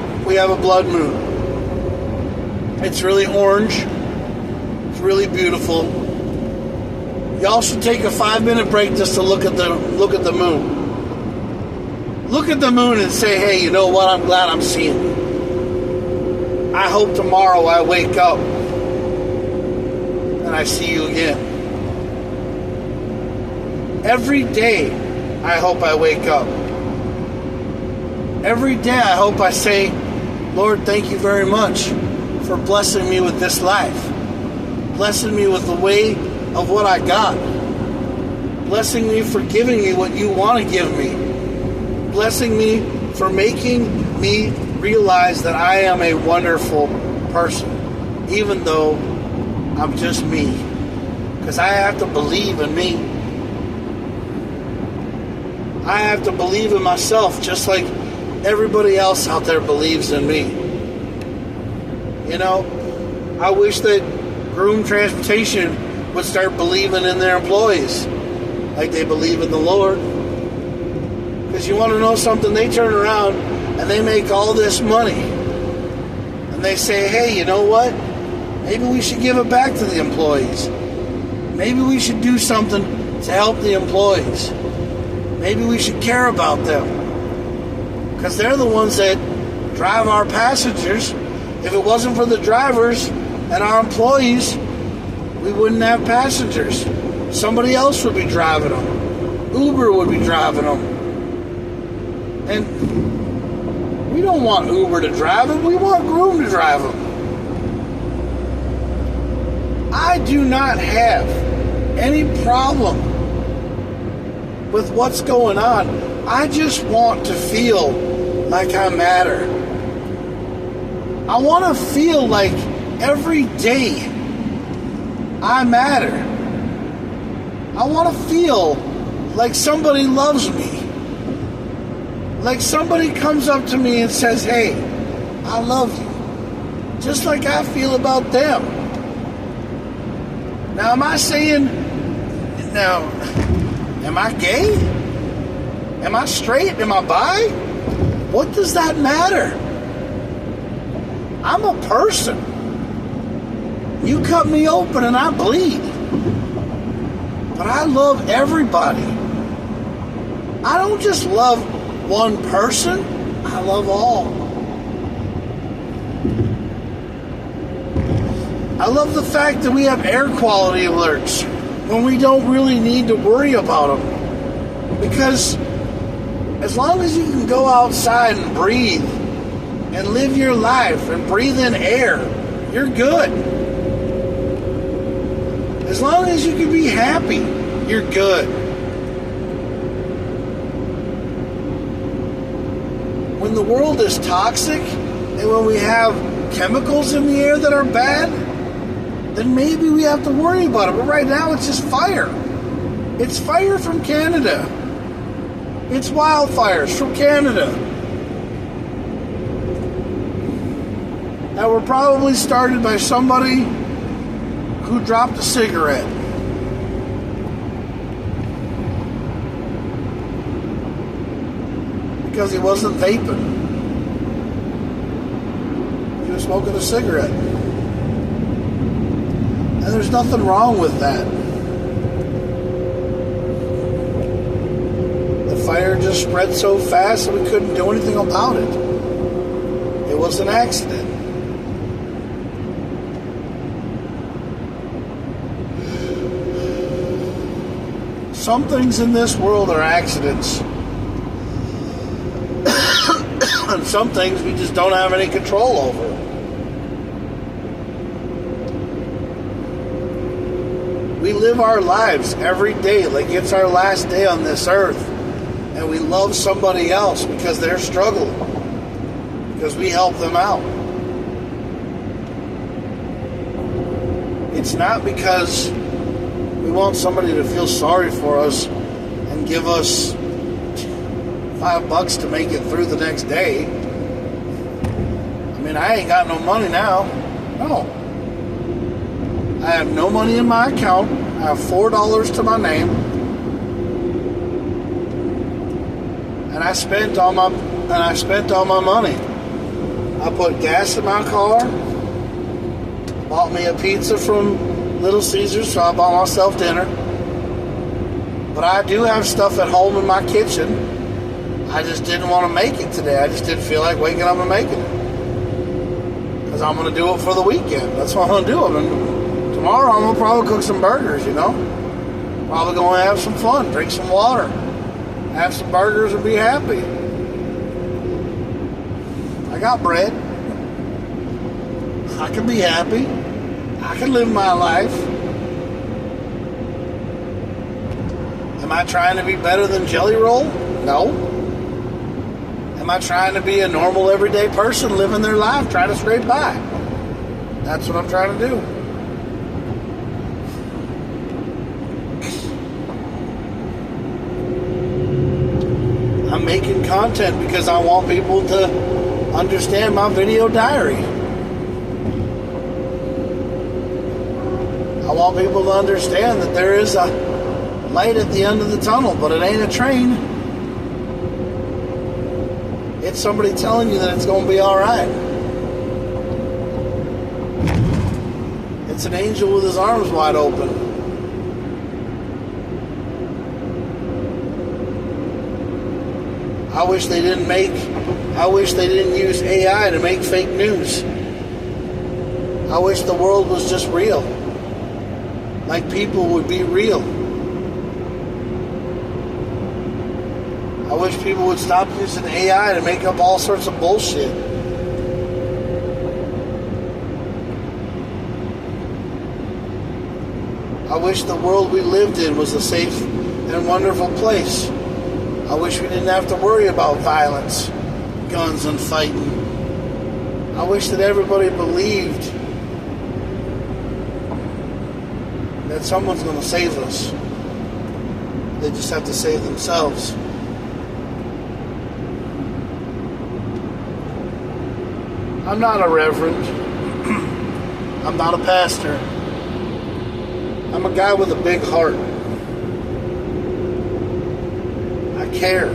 blood moon. It's really orange. It's really beautiful. Y'all should take a 5-minute break just to look at the moon. Look at the moon and say, hey, you know what? I'm glad I'm seeing it. I hope tomorrow I wake up and I see you again. Every day, I hope I wake up. Every day, I hope I say, Lord, thank you very much for blessing me with this life. Blessing me with the way of what I got. Blessing me for giving me what you want to give me. Blessing me for making me realize that I am a wonderful person, even though I'm just me. Because I have to believe in me. I have to believe in myself just like everybody else out there believes in me. You know, I wish that Groom Transportation would start believing in their employees like they believe in the Lord. Because you want to know something? They turn around and they make all this money. And they say, hey, you know what? Maybe we should give it back to the employees. Maybe we should do something to help the employees. Maybe we should care about them. Because they're the ones that drive our passengers. If it wasn't for the drivers and our employees, we wouldn't have passengers. Somebody else would be driving them. Uber would be driving them. And we don't want Uber to drive them. We want Groom to drive them. I do not have any problem with what's going on. I just want to feel like I matter. I want to feel like every day I matter. I want to feel like somebody loves me. Like somebody comes up to me and says, hey, I love you. Just like I feel about them. Now, am I gay? Am I straight? Am I bi? What does that matter? I'm a person. You cut me open and I bleed. But I love everybody. I don't just love one person. I love all. I love the fact that we have air quality alerts when we don't really need to worry about them. Because as long as you can go outside and breathe and live your life and breathe in air, you're good. As long as you can be happy, you're good. When the world is toxic and when we have chemicals in the air that are bad, then maybe we have to worry about it. But right now it's just fire. It's fire from Canada. It's wildfires from Canada. That were probably started by somebody who dropped a cigarette. Because he wasn't vaping. He was smoking a cigarette. And there's nothing wrong with that. The fire just spread so fast that we couldn't do anything about it. It was an accident. Some things in this world are accidents. And some things we just don't have any control over. We live our lives every day like it's our last day on this earth. And we love somebody else because they're struggling. Because we help them out. It's not because we want somebody to feel sorry for us and give us $5 to make it through the next day. I mean, I ain't got no money now. No. I have no money in my account. I have $4 to my name. And I spent all my money. I put gas in my car, bought me a pizza from Little Caesars, so I bought myself dinner. But I do have stuff at home in my kitchen. I just didn't want to make it today. I just didn't feel like waking up and making it. Because I'm going to do it for the weekend. That's what I'm going to do. Tomorrow I'm going to probably cook some burgers, Probably going to have some fun, drink some water, have some burgers and be happy. I got bread. I can be happy. I can live my life. Am I trying to be better than Jelly Roll? No. Am I trying to be a normal, everyday person living their life, trying to scrape by? That's what I'm trying to do. I'm making content because I want people to understand my video diary. I want people to understand that there is a light at the end of the tunnel, but it ain't a train. It's somebody telling you that it's going to be all right. It's an angel with his arms wide open. I wish they didn't use AI to make fake news. I wish the world was just real. Like people would be real. I wish people would stop using AI to make up all sorts of bullshit. I wish the world we lived in was a safe and wonderful place. I wish we didn't have to worry about violence, guns, and fighting. I wish that everybody believed that someone's going to save us. They just have to save themselves. I'm not a reverend. I'm not a pastor. I'm a guy with a big heart. I care.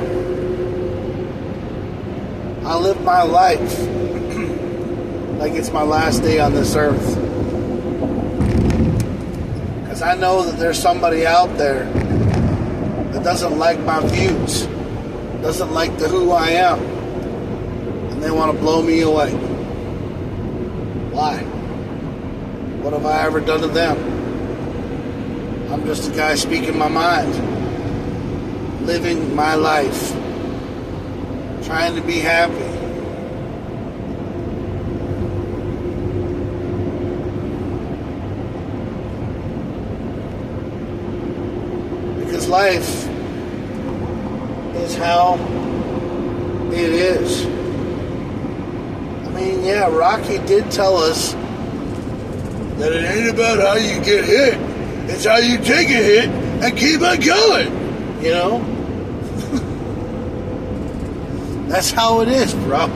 I live my life like it's my last day on this earth. Because I know that there's somebody out there that doesn't like my views, doesn't like who I am, and they want to blow me away. Why? What have I ever done to them? I'm just a guy speaking my mind, living my life, trying to be happy. Because life is how it is. I mean, yeah, Rocky did tell us that it ain't about how you get hit. It's how you take a hit and keep on going. That's how it is, bro.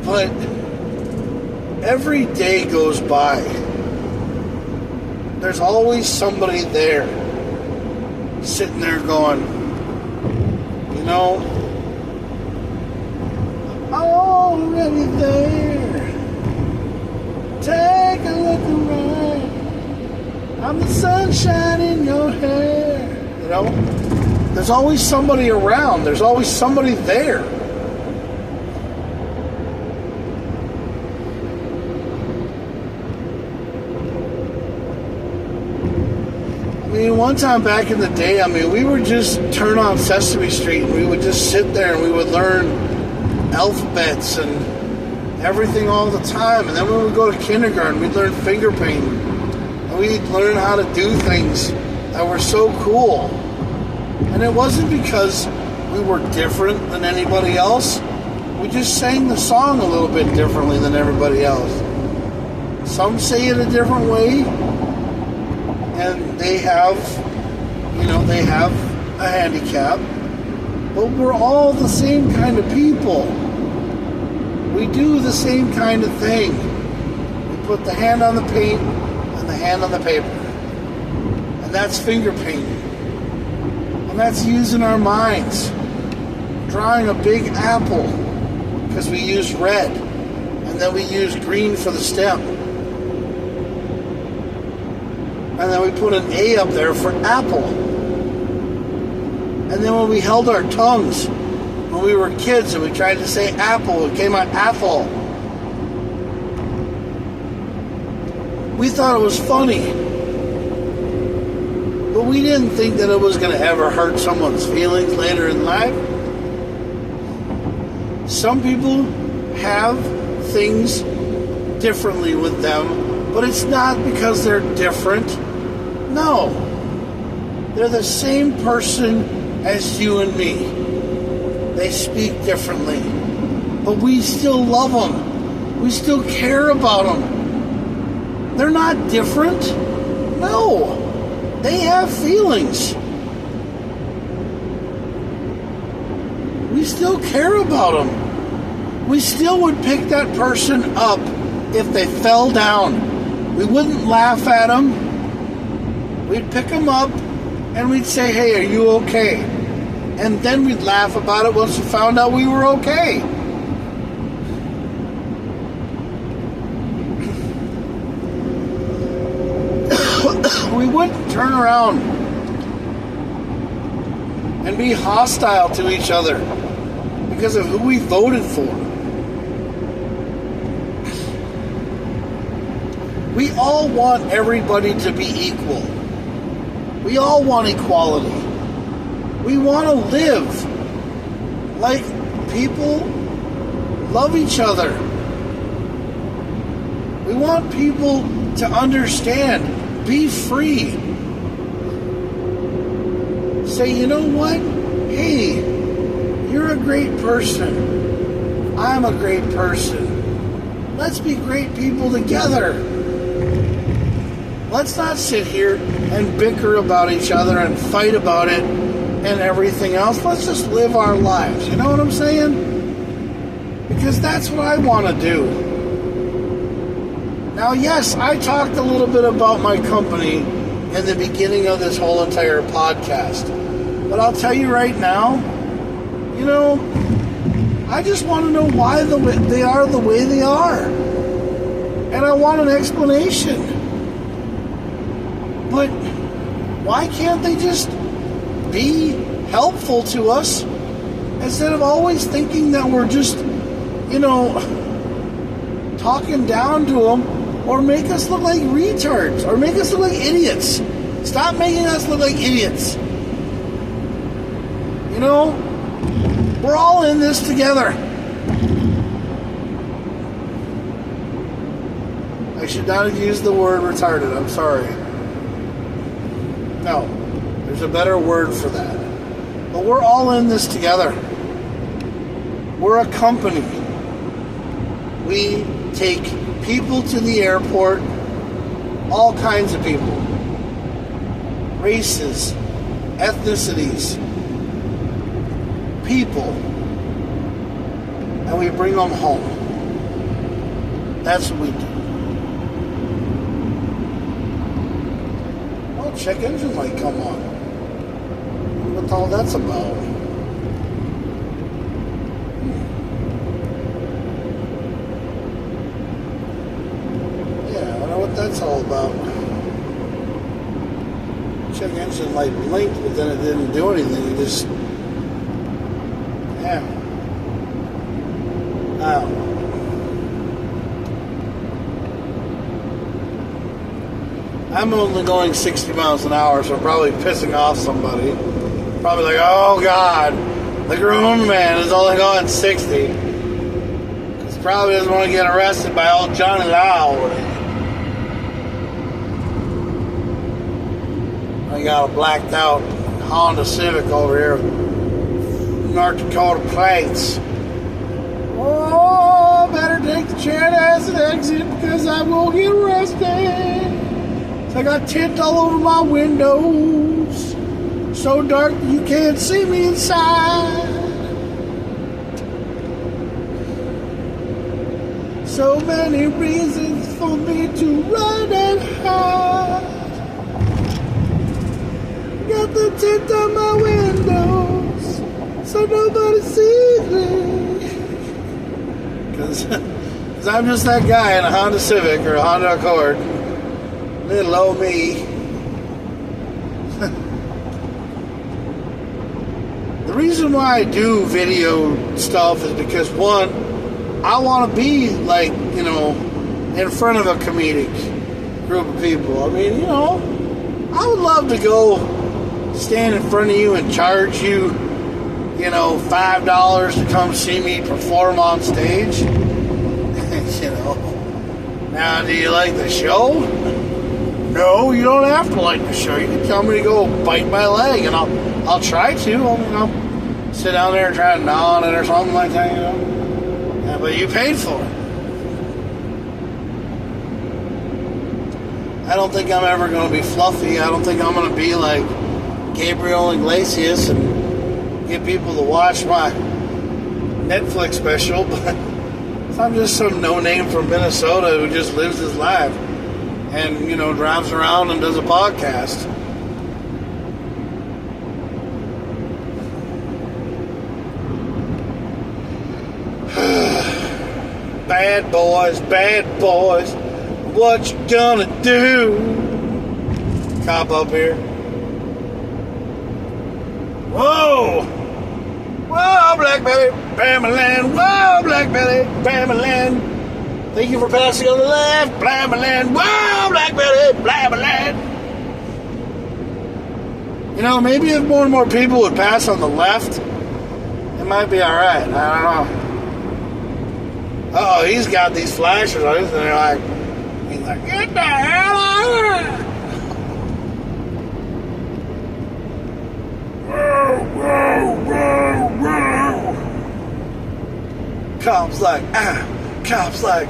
But every day goes by. There's always somebody there, sitting there going, I'm already there. Take a look around. I'm the sunshine in your hair. There's always somebody around. There's always somebody there. I mean, one time back in the day, we would just turn on Sesame Street and we would just sit there and we would learn alphabets and everything all the time. And then when we would go to kindergarten, we'd learn finger painting. And we'd learn how to do things that were so cool. And it wasn't because we were different than anybody else. We just sang the song a little bit differently than everybody else. Some say it a different way, and they have a handicap, but we're all the same kind of people. We do the same kind of thing. We put the hand on the paint and the hand on the paper. And that's finger painting. And that's using our minds. Drawing a big apple, because we use red. And then we use green for the stem. And then we put an A up there for apple. And then when we held our tongues, when we were kids and we tried to say apple, it came out apple. We thought it was funny. But we didn't think that it was going to ever hurt someone's feelings later in life. Some people have things differently with them, but it's not because they're different. No. They're the same person as you and me. They speak differently. But we still love them. We still care about them. They're not different. No. They have feelings. We still care about them. We still would pick that person up if they fell down. We wouldn't laugh at them. We'd pick them up and we'd say, hey, are you okay? And then we'd laugh about it once we found out we were okay. We wouldn't turn around and be hostile to each other because of who we voted for. We all want everybody to be equal. We all want equality. We want to live like people love each other. We want people to understand. Be free. Say, you know what? Hey, you're a great person. I'm a great person. Let's be great people together. Let's not sit here and bicker about each other and fight about it and everything else. Let's just live our lives. You know what I'm saying? Because that's what I want to do. Now, yes, I talked a little bit about my company in the beginning of this whole entire podcast. But I'll tell you right now, you know, I just want to know why they are the way they are. And I want an explanation. But why can't they just be helpful to us instead of always thinking that we're just, you know, talking down to them? Or make us look like retards. Or make us look like idiots. Stop making us look like idiots. You know, we're all in this together. I should not have used the word retarded. I'm sorry. No, there's a better word for that. But we're all in this together. We're a company. We take people to the airport, all kinds of people, races, ethnicities, people, and we bring them home. That's what we do. Well, check engine light come on. What all that's about? That's all about. Check engine light blinked, but then it didn't do anything. It just, yeah. I don't know. I'm only going 60 miles an hour, so I'm probably pissing off somebody. Probably like, oh God, the grown man is only going 60. Because probably doesn't want to get arrested by old Johnny Lau. I got a blacked out Honda Civic over here with North Dakota plates. Oh, better take the chair as an exit because I will get arrested. So I got tint all over my windows, so dark that you can't see me inside. So many reasons for me to run and hide. Got Put the tint on my windows so nobody sees me. Because I'm just that guy in a Honda Civic or a Honda Accord. Little old me. The reason why I do video stuff is because, one, I want to be like, in front of a comedic group of people. I mean, I would love to go stand in front of you and charge you, $5 to come see me perform on stage. Now, do you like the show? No, you don't have to like the show. You can tell me to go bite my leg, and I'll try to. I'll sit down there and try to gnaw on it or something like that, Yeah, but you paid for it. I don't think I'm ever going to be fluffy. I don't think I'm going to be like Gabriel Iglesias and get people to watch my Netflix special, but I'm just some no-name from Minnesota who just lives his life and, drives around and does a podcast. Bad boys, what you gonna do? Cop up here. Whoa! Whoa, Black Betty, Bamaland. Whoa, Black Betty, Bamaland. Thank you for passing on the left, Bamaland. Whoa, Black Betty, Bamaland. Maybe if more and more people would pass on the left, it might be alright. I don't know. Oh, he's got these flashers on his, and he's like, get the hell out of here! Whoa. Cops like, Cops like,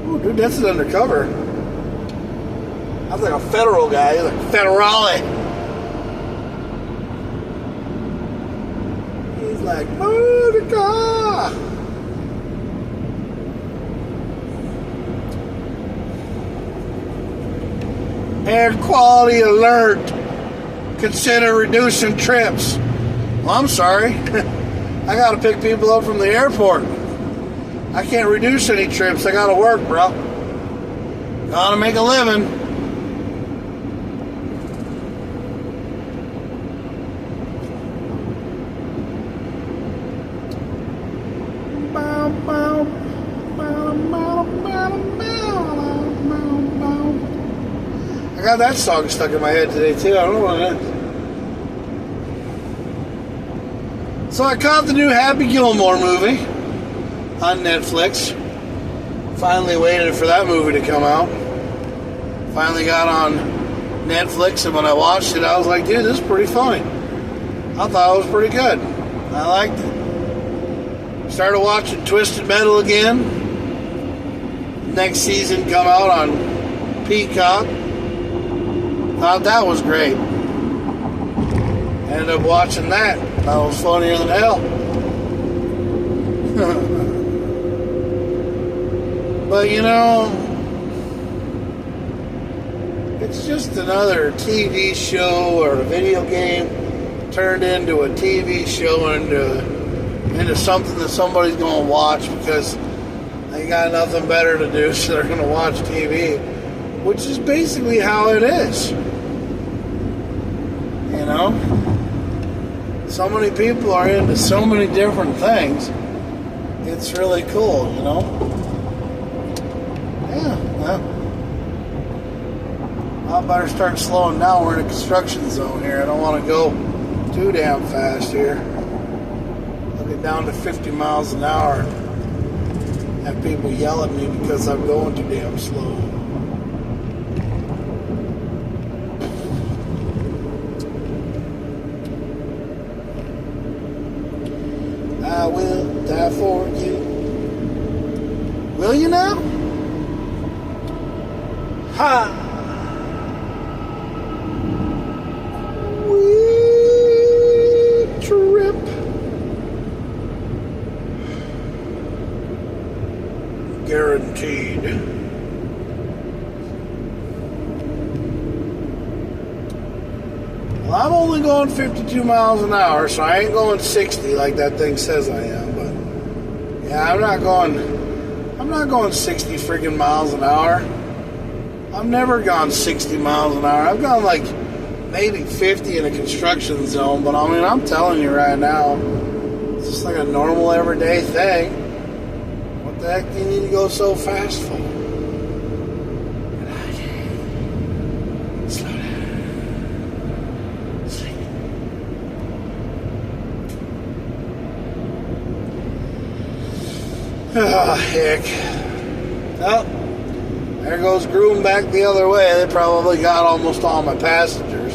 Ooh, dude, that's an undercover. I was like a federal guy. He's like, federale. He's like, move the car. Air quality alert. Consider reducing trips. Well, I'm sorry. I got to pick people up from the airport. I can't reduce any trips. I got to work, bro. Got to make a living. I got that song stuck in my head today too. I don't know what it is. So I caught the new Happy Gilmore movie on Netflix. Finally waited for that movie to come out. Finally got on Netflix, and when I watched it, I was like, dude, this is pretty funny. I thought it was pretty good. I liked it. Started watching Twisted Metal again. Next season come out on Peacock. Thought that was great. Ended up watching that. That was funnier than hell. But it's just another TV show or a video game turned into a TV show and into something that somebody's going to watch because they got nothing better to do, so they're going to watch TV, which is basically how it is. So many people are into so many different things. It's really cool, Yeah, well, I better start slowing down. We're in a construction zone here. I don't want to go too damn fast here. I'll get down to 50 miles an hour and have people yell at me because I'm going too damn slow. I will die for you. Will you now? Ha! We trip. Guaranteed. only going 52 miles an hour, so I ain't going 60 like that thing says I am. But yeah, I'm not going 60 freaking miles an hour. I've never gone 60 miles an hour. I've gone like maybe 50 in a construction zone, but I mean, I'm telling you right now, it's just like a normal everyday thing. What the heck do you need to go so fast for? Slow down. Sleep. Oh, heck. Oh, there goes Groom back the other way. They probably got almost all my passengers.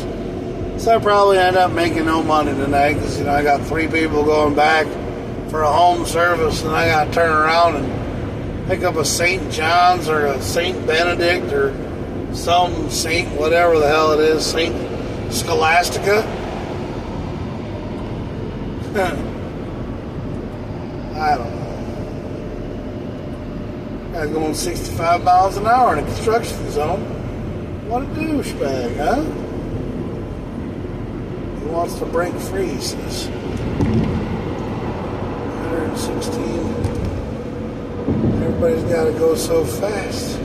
So I probably end up making no money tonight because, I got 3 people going back for a home service, and I got to turn around and pick up a St. John's or a St. Benedict or some Saint, whatever the hell it is, Saint Scholastica. I don't know. Guy's going 65 miles an hour in a construction zone. What a douchebag, huh? He wants to break free, he says. 116. Everybody's got to go so fast.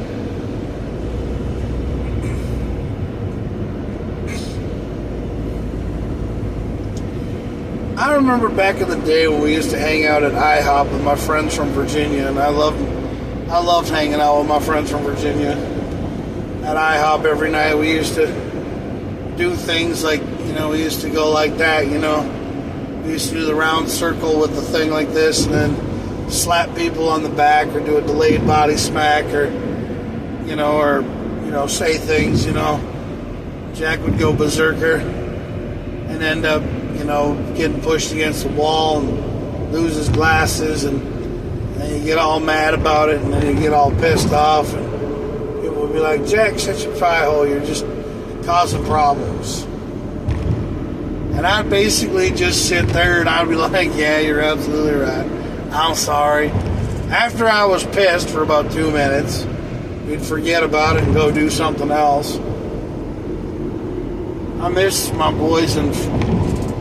I remember back in the day when we used to hang out at IHOP with my friends from Virginia, and I loved hanging out with my friends from Virginia at IHOP every night. We used to do things like, we used to go like that, We used to do the round circle with the thing like this, and then slap people on the back or do a delayed body smack or say things, Jack would go berserker and end up, getting pushed against the wall and lose his glasses, and then you get all mad about it, and then you get all pissed off, and people would be like, Jack, shut your pie hole, you're just causing problems. And I'd basically just sit there and I'd be like, yeah, you're absolutely right. I'm sorry. After I was pissed for about 2 minutes, we'd forget about it and go do something else. I miss my boys and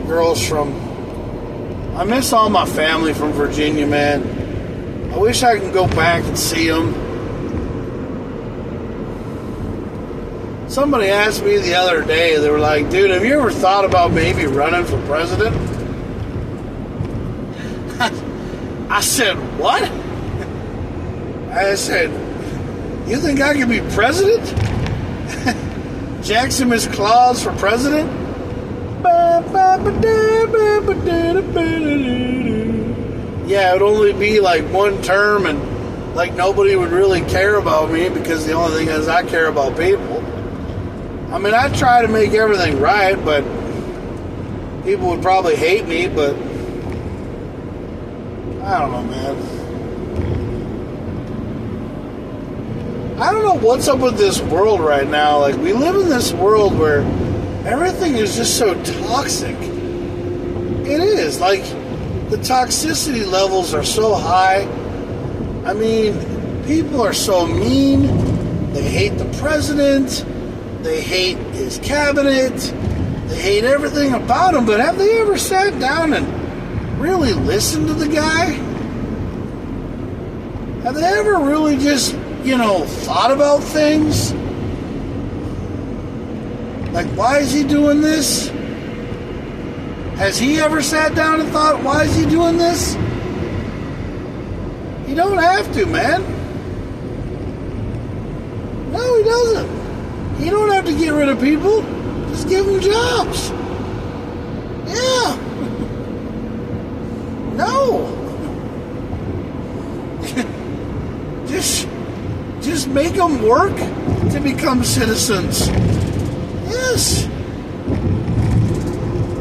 girls I miss all my family from Virginia, man. I wish I could go back and see them. Somebody asked me the other day, they were like, dude, have you ever thought about maybe running for president? I said, what? I said, you think I can be president? Jackson Miss Claus for president? Yeah, it would only be like one term, and like nobody would really care about me because the only thing is I care about people. I mean, I try to make everything right, but people would probably hate me, but I don't know, man. I don't know what's up with this world right now. Like, we live in this world where everything is just so toxic. It is. Like, the toxicity levels are so high. I mean, people are so mean. They hate the president. They hate his cabinet. They hate everything about him. But have they ever sat down and really listened to the guy? Have they ever really just, thought about things? Like, why is he doing this? Has he ever sat down and thought, why is he doing this? You don't have to, man. No, he doesn't. You don't have to get rid of people. Just give them jobs. Yeah. No. Just make them work to become citizens. Yes.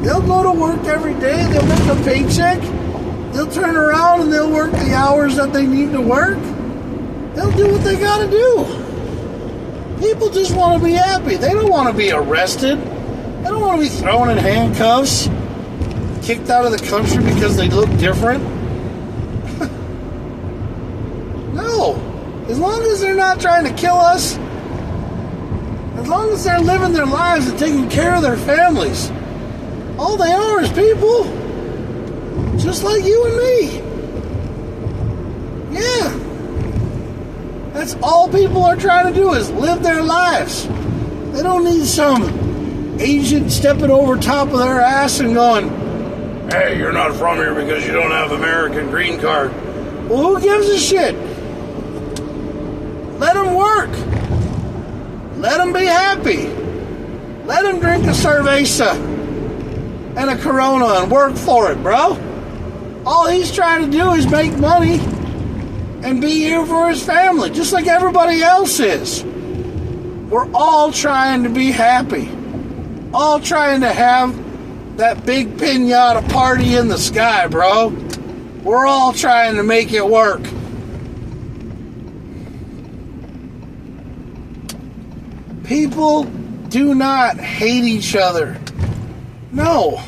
They'll go to work every day. They'll make a paycheck. They'll turn around and they'll work the hours that they need to work. They'll do what they gotta do. People just want to be happy. They don't want to be arrested. They don't want to be thrown in handcuffs, kicked out of the country because they look different. No. As long as they're not trying to kill us, as long as they're living their lives and taking care of their families, All they are is people. Just like you and me. Yeah. That's all people are trying to do is live their lives. They don't need some agent stepping over top of their ass and going, hey, you're not from here because you don't have American green card. Well, who gives a shit? Let them work. Let them be happy. Let them drink a cerveza and a Corona and work for it, bro. All he's trying to do is make money and be here for his family, just like everybody else is. We're all trying to be happy. All trying to have that big piñata party in the sky, bro. We're all trying to make it work. People do not hate each other. No.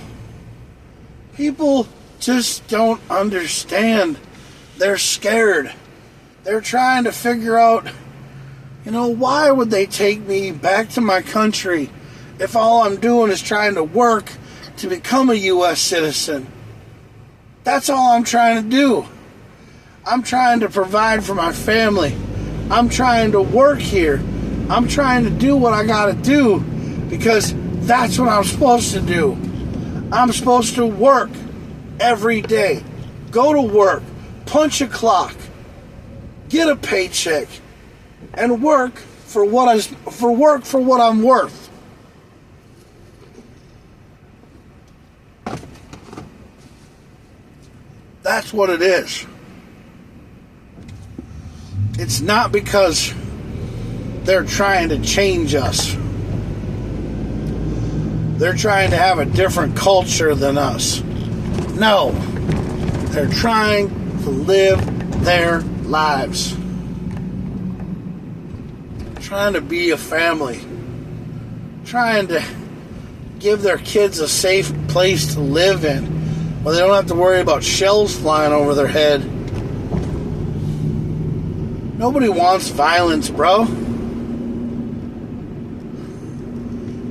People just don't understand. They're scared. They're trying to figure out, why would they take me back to my country if all I'm doing is trying to work to become a U.S. citizen? That's all I'm trying to do. I'm trying to provide for my family. I'm trying to work here. I'm trying to do what I gotta do because that's what I'm supposed to do. I'm supposed to work every day. Go to work, punch a clock, get a paycheck, and work for what I'm worth. That's what it is. It's not because they're trying to change us. They're trying to have a different culture than us. No. They're trying to live their lives. Trying to be a family. Trying to give their kids a safe place to live in, where they don't have to worry about shells flying over their head. Nobody wants violence, bro.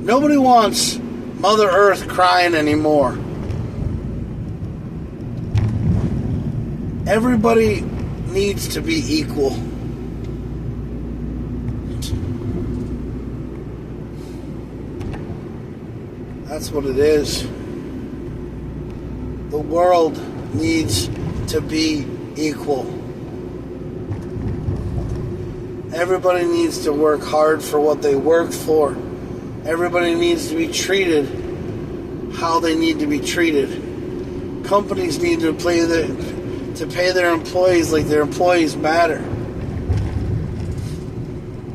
Nobody wants Mother Earth crying anymore. Everybody needs to be equal. That's what it is. The world needs to be equal. Everybody needs to work hard for what they work for. Everybody needs to be treated how they need to be treated. Companies need to pay their employees like their employees matter.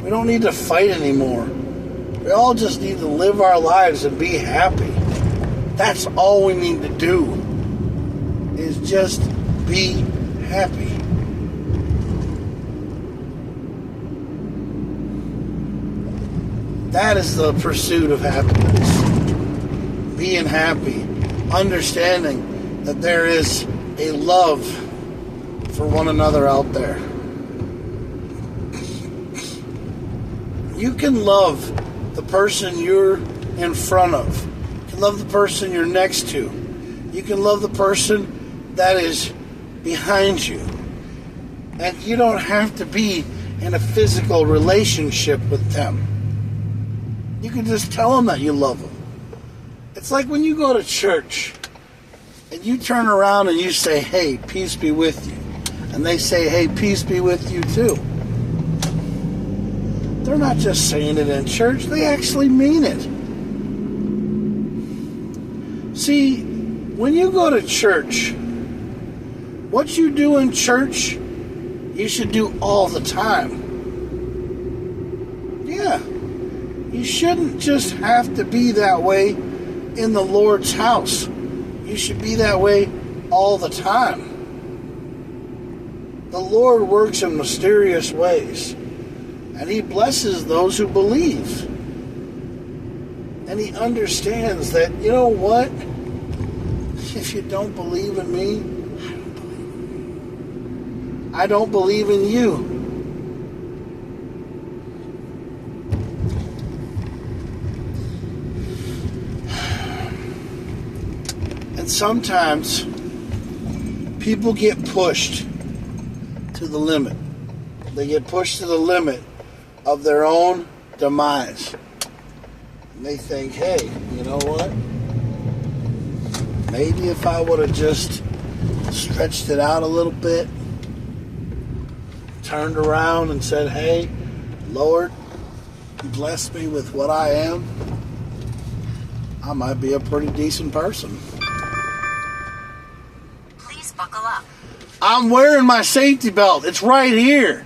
We don't need to fight anymore. We all just need to live our lives and be happy. That's all we need to do, is just be happy. That is the pursuit of happiness. Being happy. Understanding that there is a love for one another out there. You can love the person you're in front of. You can love the person you're next to. You can love the person that is behind you. And you don't have to be in a physical relationship with them. You can just tell them that you love them. It's like when you go to church and you turn around and you say, hey, peace be with you. And they say, hey, peace be with you too. They're not just saying it in church. They actually mean it. See, when you go to church, what you do in church, you should do all the time. Yeah. You shouldn't just have to be that way in the Lord's house. You should be that way all the time. The Lord works in mysterious ways. And He blesses those who believe. And He understands that, you know what? If you don't believe in me, I don't believe in you. sometimes people get pushed to the limit. They get pushed to the limit of their own demise. And they think, hey, you know what? Maybe if I would have just stretched it out a little bit, turned around and said, hey, Lord, bless me with what I am, I might be a pretty decent person. Please buckle up. I'm wearing my safety belt. It's right here.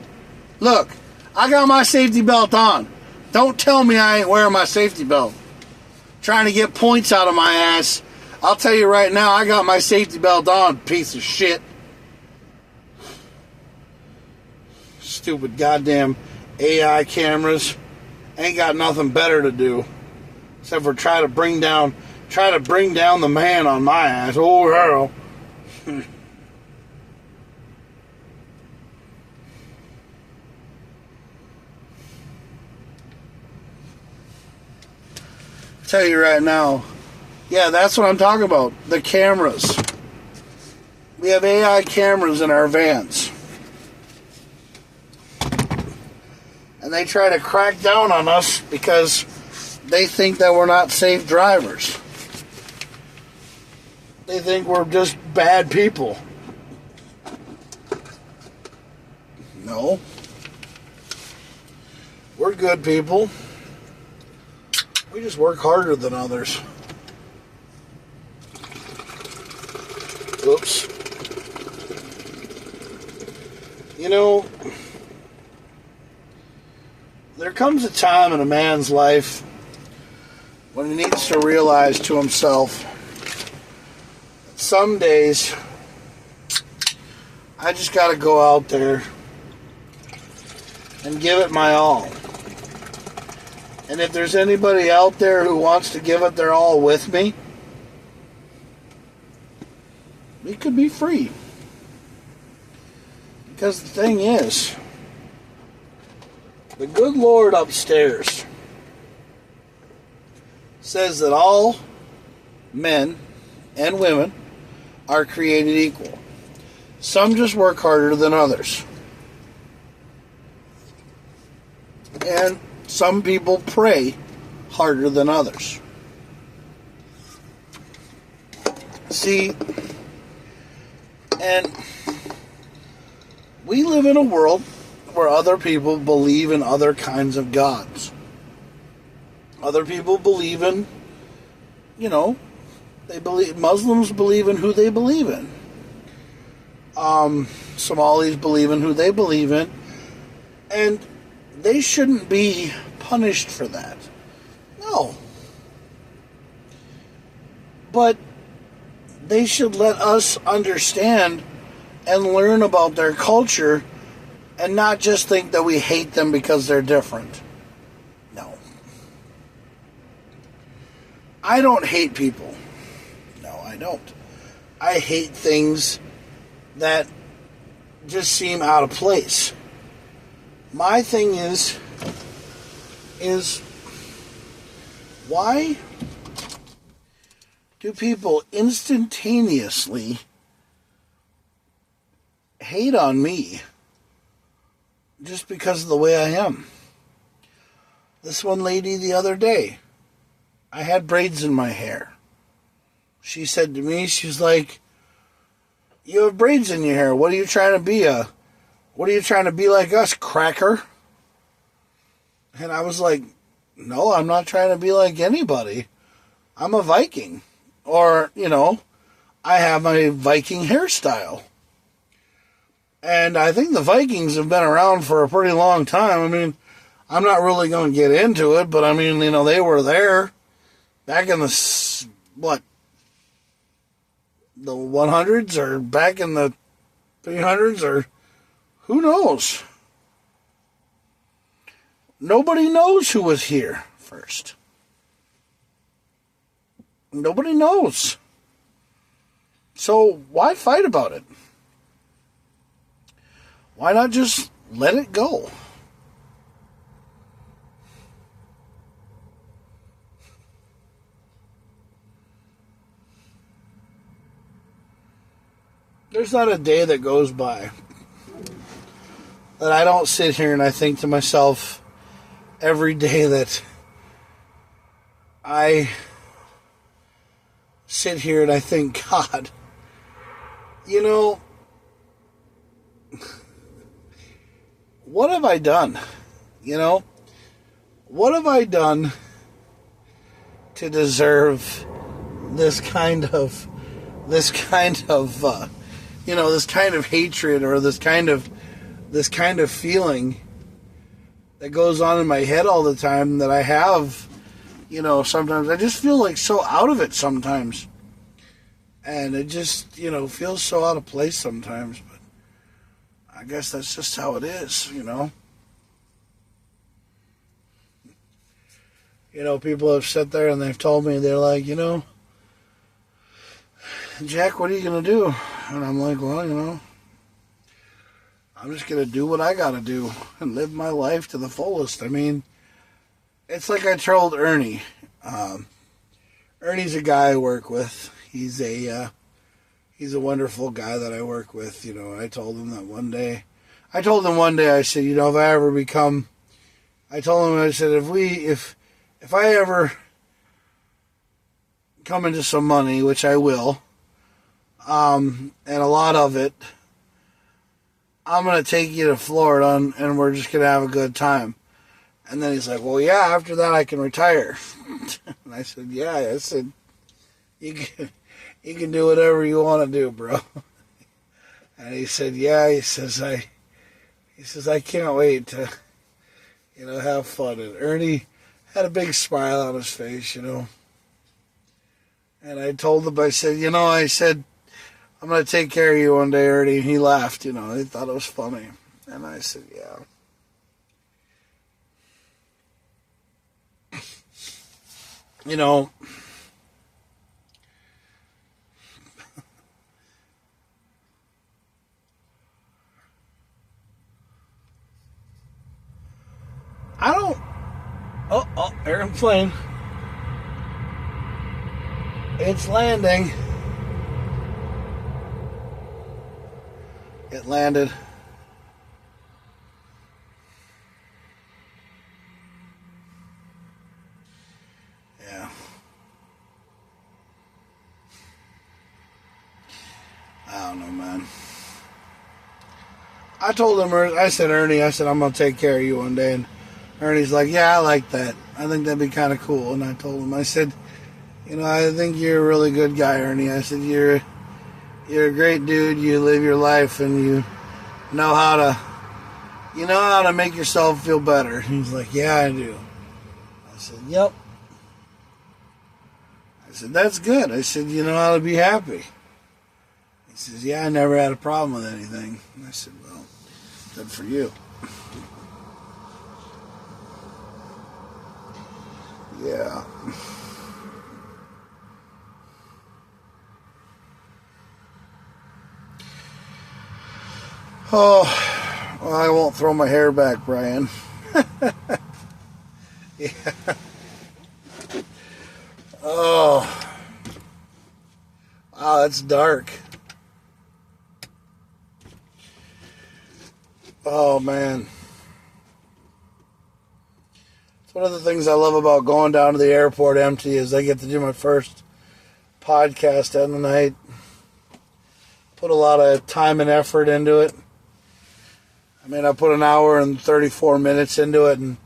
Look, I got my safety belt on. Don't tell me I ain't wearing my safety belt. Trying to get points out of my ass. I'll tell you right now, I got my safety belt on, piece of shit. Stupid goddamn AI cameras. Ain't got nothing better to do. Except for try to bring down the man on my ass. Oh, hell. Tell you right now, yeah, that's what I'm talking about. The cameras. We have AI cameras in our vans. And they try to crack down on us because they think that we're not safe drivers. They think we're just bad people. No. We're good people. We just work harder than others. Oops. You know, there comes a time in a man's life when he needs to realize to himself that some days I just got to go out there and give it my all. And if there's anybody out there who wants to give it their all with me, we could be free. Because the thing is, the good Lord upstairs says that all men and women are created equal. Some just work harder than others. And some people pray harder than others. See, and we live in a world where other people believe in other kinds of gods. Other people believe in, Muslims believe in who they believe in. Somalis believe in who they believe in. And they shouldn't be punished for that. No. But they should let us understand and learn about their culture and not just think that we hate them because they're different. No. I don't hate people. No, I don't. I hate things that just seem out of place. My thing is why do people instantaneously hate on me just because of the way I am? This one lady the other day, I had braids in my hair. She said to me, she's like, you have braids in your hair. What are you trying to be, what are you trying to be like us, cracker? And I was like, no, I'm not trying to be like anybody. I'm a Viking. Or, I have my Viking hairstyle. And I think the Vikings have been around for a pretty long time. I mean, I'm not really going to get into it, but I mean, they were there back in the 100s or back in the 300s or who knows? Nobody knows who was here first. Nobody knows. So why fight about it? Why not just let it go? there's not a day that goes by that I don't sit here and I think to myself every day that I sit here and I think, God, you know, what have I done? You know, what have I done to deserve this kind of hatred, or this kind of feeling that goes on in my head all the time that I have. Sometimes I just feel like so out of it sometimes. And it just, feels so out of place sometimes. But I guess that's just how it is, People have sat there and they've told me, they're like, Jack, what are you going to do? And I'm like, well, I'm just going to do what I got to do and live my life to the fullest. I mean, it's like I told Ernie. Ernie's a guy I work with. He's a wonderful guy that I work with. I told him one day, I said, if I ever become, I told him, I said, if I ever come into some money, which I will, and a lot of it, I'm going to take you to Florida and we're just going to have a good time. And then he's like, well, yeah, after that I can retire. And I said, yeah. I said, you can do whatever you want to do, bro. And he said, yeah. He says, I can't wait to, have fun. And Ernie had a big smile on his face, And I told him, I said, I'm going to take care of you one day, Ernie. And he laughed, He thought it was funny. And I said, yeah. I don't... Oh, airplane. It's landing. It landed. Yeah. I don't know, man. I told him, I said, Ernie, I'm going to take care of you one day. And Ernie's like, yeah, I like that. I think that'd be kind of cool. And I told him, I said, I think you're a really good guy, Ernie. I said, you're a great dude. You live your life and you know how to make yourself feel better. He's like, yeah, I do. I said, yep. I said, that's good. I said, you know how to be happy. He says, yeah, I never had a problem with anything. And I said, well, good for you. Yeah. Oh, well, I won't throw my hair back, Brian. Yeah. Oh. Wow, that's dark. Oh, man. It's one of the things I love about going down to the airport empty is I get to do my first podcast at the night. Put a lot of time and effort into it. I mean, I put an hour and 34 minutes into it, and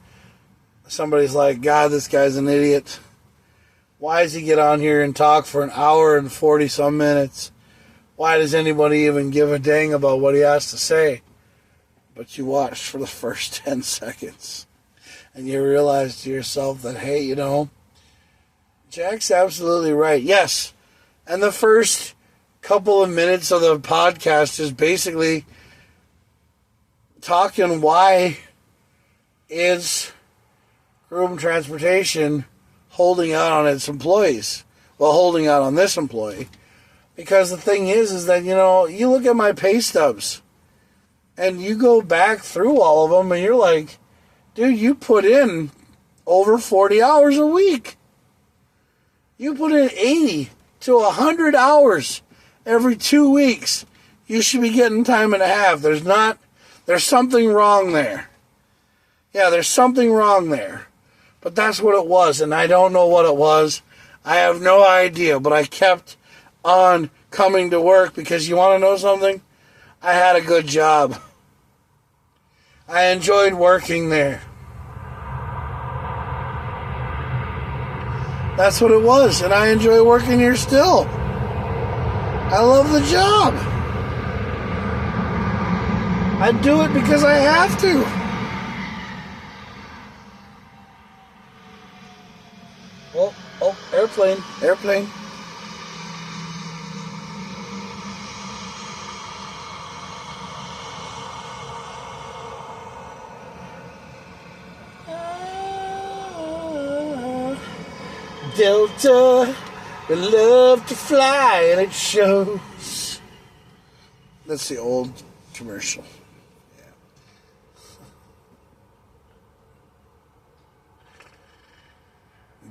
somebody's like, God, this guy's an idiot. Why does he get on here and talk for an hour and 40-some minutes? Why does anybody even give a dang about what he has to say? But you watched for the first 10 seconds, and you realize to yourself that, hey, Jack's absolutely right. Yes, and the first couple of minutes of the podcast is basically talking why is Groom Transportation holding out on its employees. Well, holding out on this employee. Because the thing is that, you look at my pay stubs and you go back through all of them and you're like, dude, you put in over 40 hours a week. You put in 80 to 100 hours every 2 weeks. you should be getting time and a half. There's something wrong there. Yeah, there's something wrong there. But that's what it was, and I don't know what it was. I have no idea, but I kept on coming to work because you want to know something? I had a good job. I enjoyed working there. That's what it was, and I enjoy working here still. I love the job. I do it because I have to. Oh, airplane. Delta, we love to fly, and it shows. That's the old commercial. Yeah.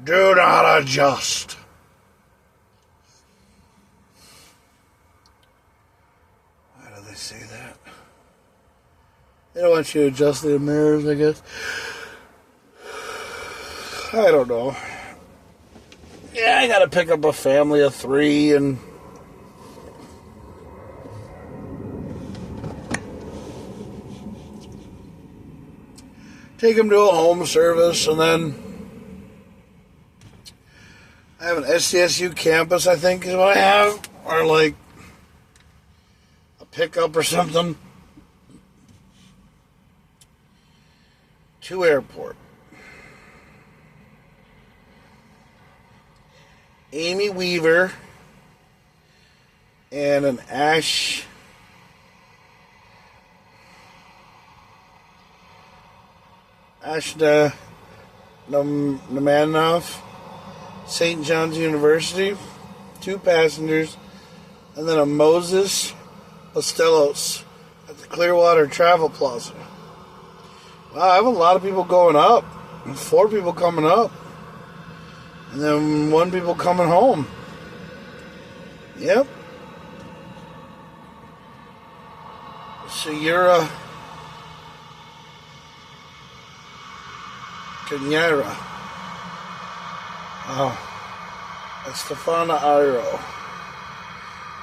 Do not adjust. Why do they say that? They don't want you to adjust the mirrors, I guess. I don't know. Yeah, I gotta pick up a family of 3 and take them to a home service, and then I have an SCSU campus, I think is what I have, or like a pickup or something. To airport. Amy Weaver and an Ashna Namanoff, St. John's University, 2 passengers, and then a Moses Ostelos at the Clearwater Travel Plaza. Wow, I have a lot of people going up, 4 people coming up. And then 1 people coming home. Yep. Sayura Kanyara. Oh. Estefana Iro.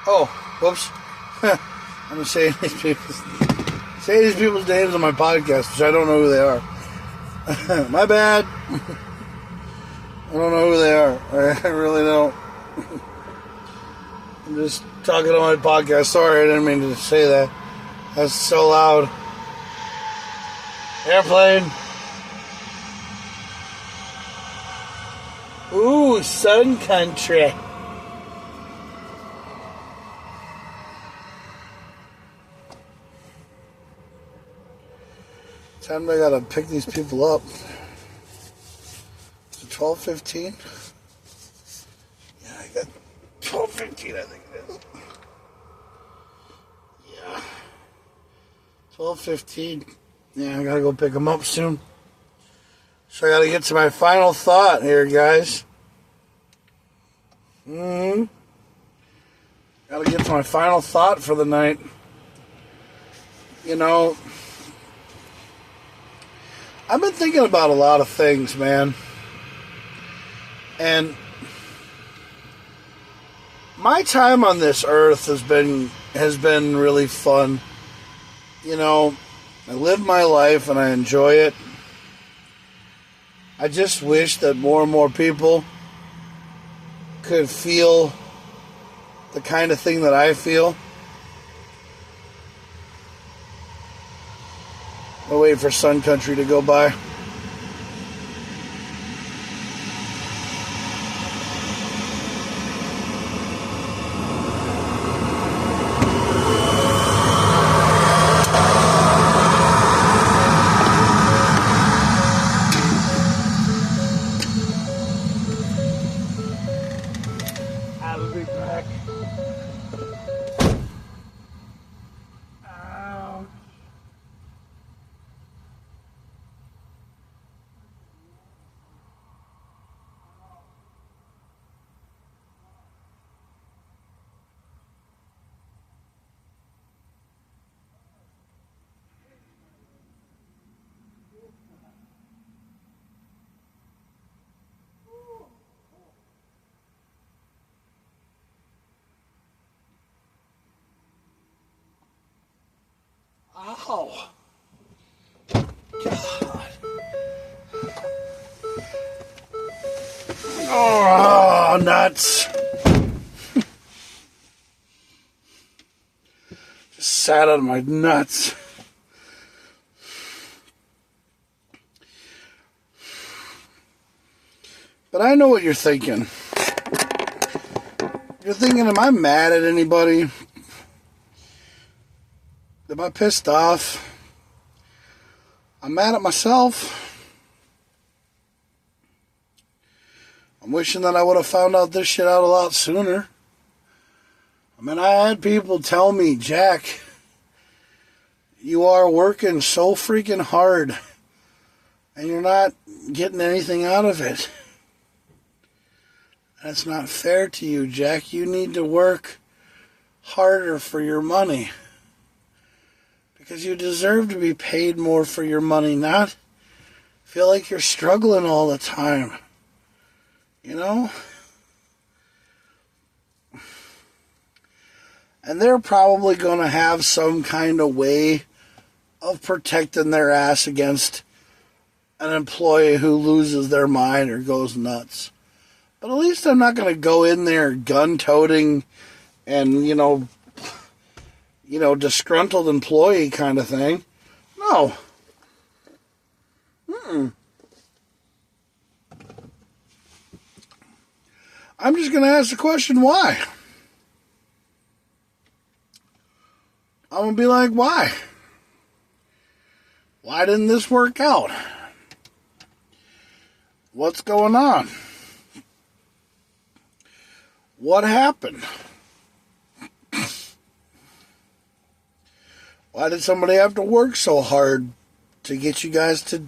Oh, whoops. I'm going to say these people's names on my podcast, which I don't know who they are. My bad. I don't know who they are. I really don't. I'm just talking on my podcast. Sorry, I didn't mean to say that. That's so loud. Airplane. Ooh, sun country. Time I gotta pick these people up. 12:15? Yeah, I got 12:15, I think it is. Yeah. 12:15. Yeah, I gotta go pick them up soon. So I gotta get to my final thought here, guys. Gotta get to my final thought for the night. You know, I've been thinking about a lot of things, man. And my time on this earth has been really fun. You know, I live my life and I enjoy it. I just wish that more and more people could feel the kind of thing that I feel. I'll wait for Sun Country to go by. I'll be back. Ouch. Oh, nuts. Just sat on my nuts. But I know what you're thinking. You're thinking, am I mad at anybody? Am I pissed off? I'm mad at myself. I'm wishing that I would have found out this shit out a lot sooner. I mean, I had people tell me, Jack, you are working so freaking hard and you're not getting anything out of it. That's not fair to you, Jack. You need to work harder for your money. Because you deserve to be paid more for your money, not feel like you're struggling all the time. You know? And they're probably going to have some kind of way of protecting their ass against an employee who loses their mind or goes nuts. But at least I'm not going to go in there gun-toting and, disgruntled employee kind of thing. No. I'm just going to ask the question, why? I'm going to be like, why? Why didn't this work out? What's going on? What happened? Why did somebody have to work so hard to get you guys to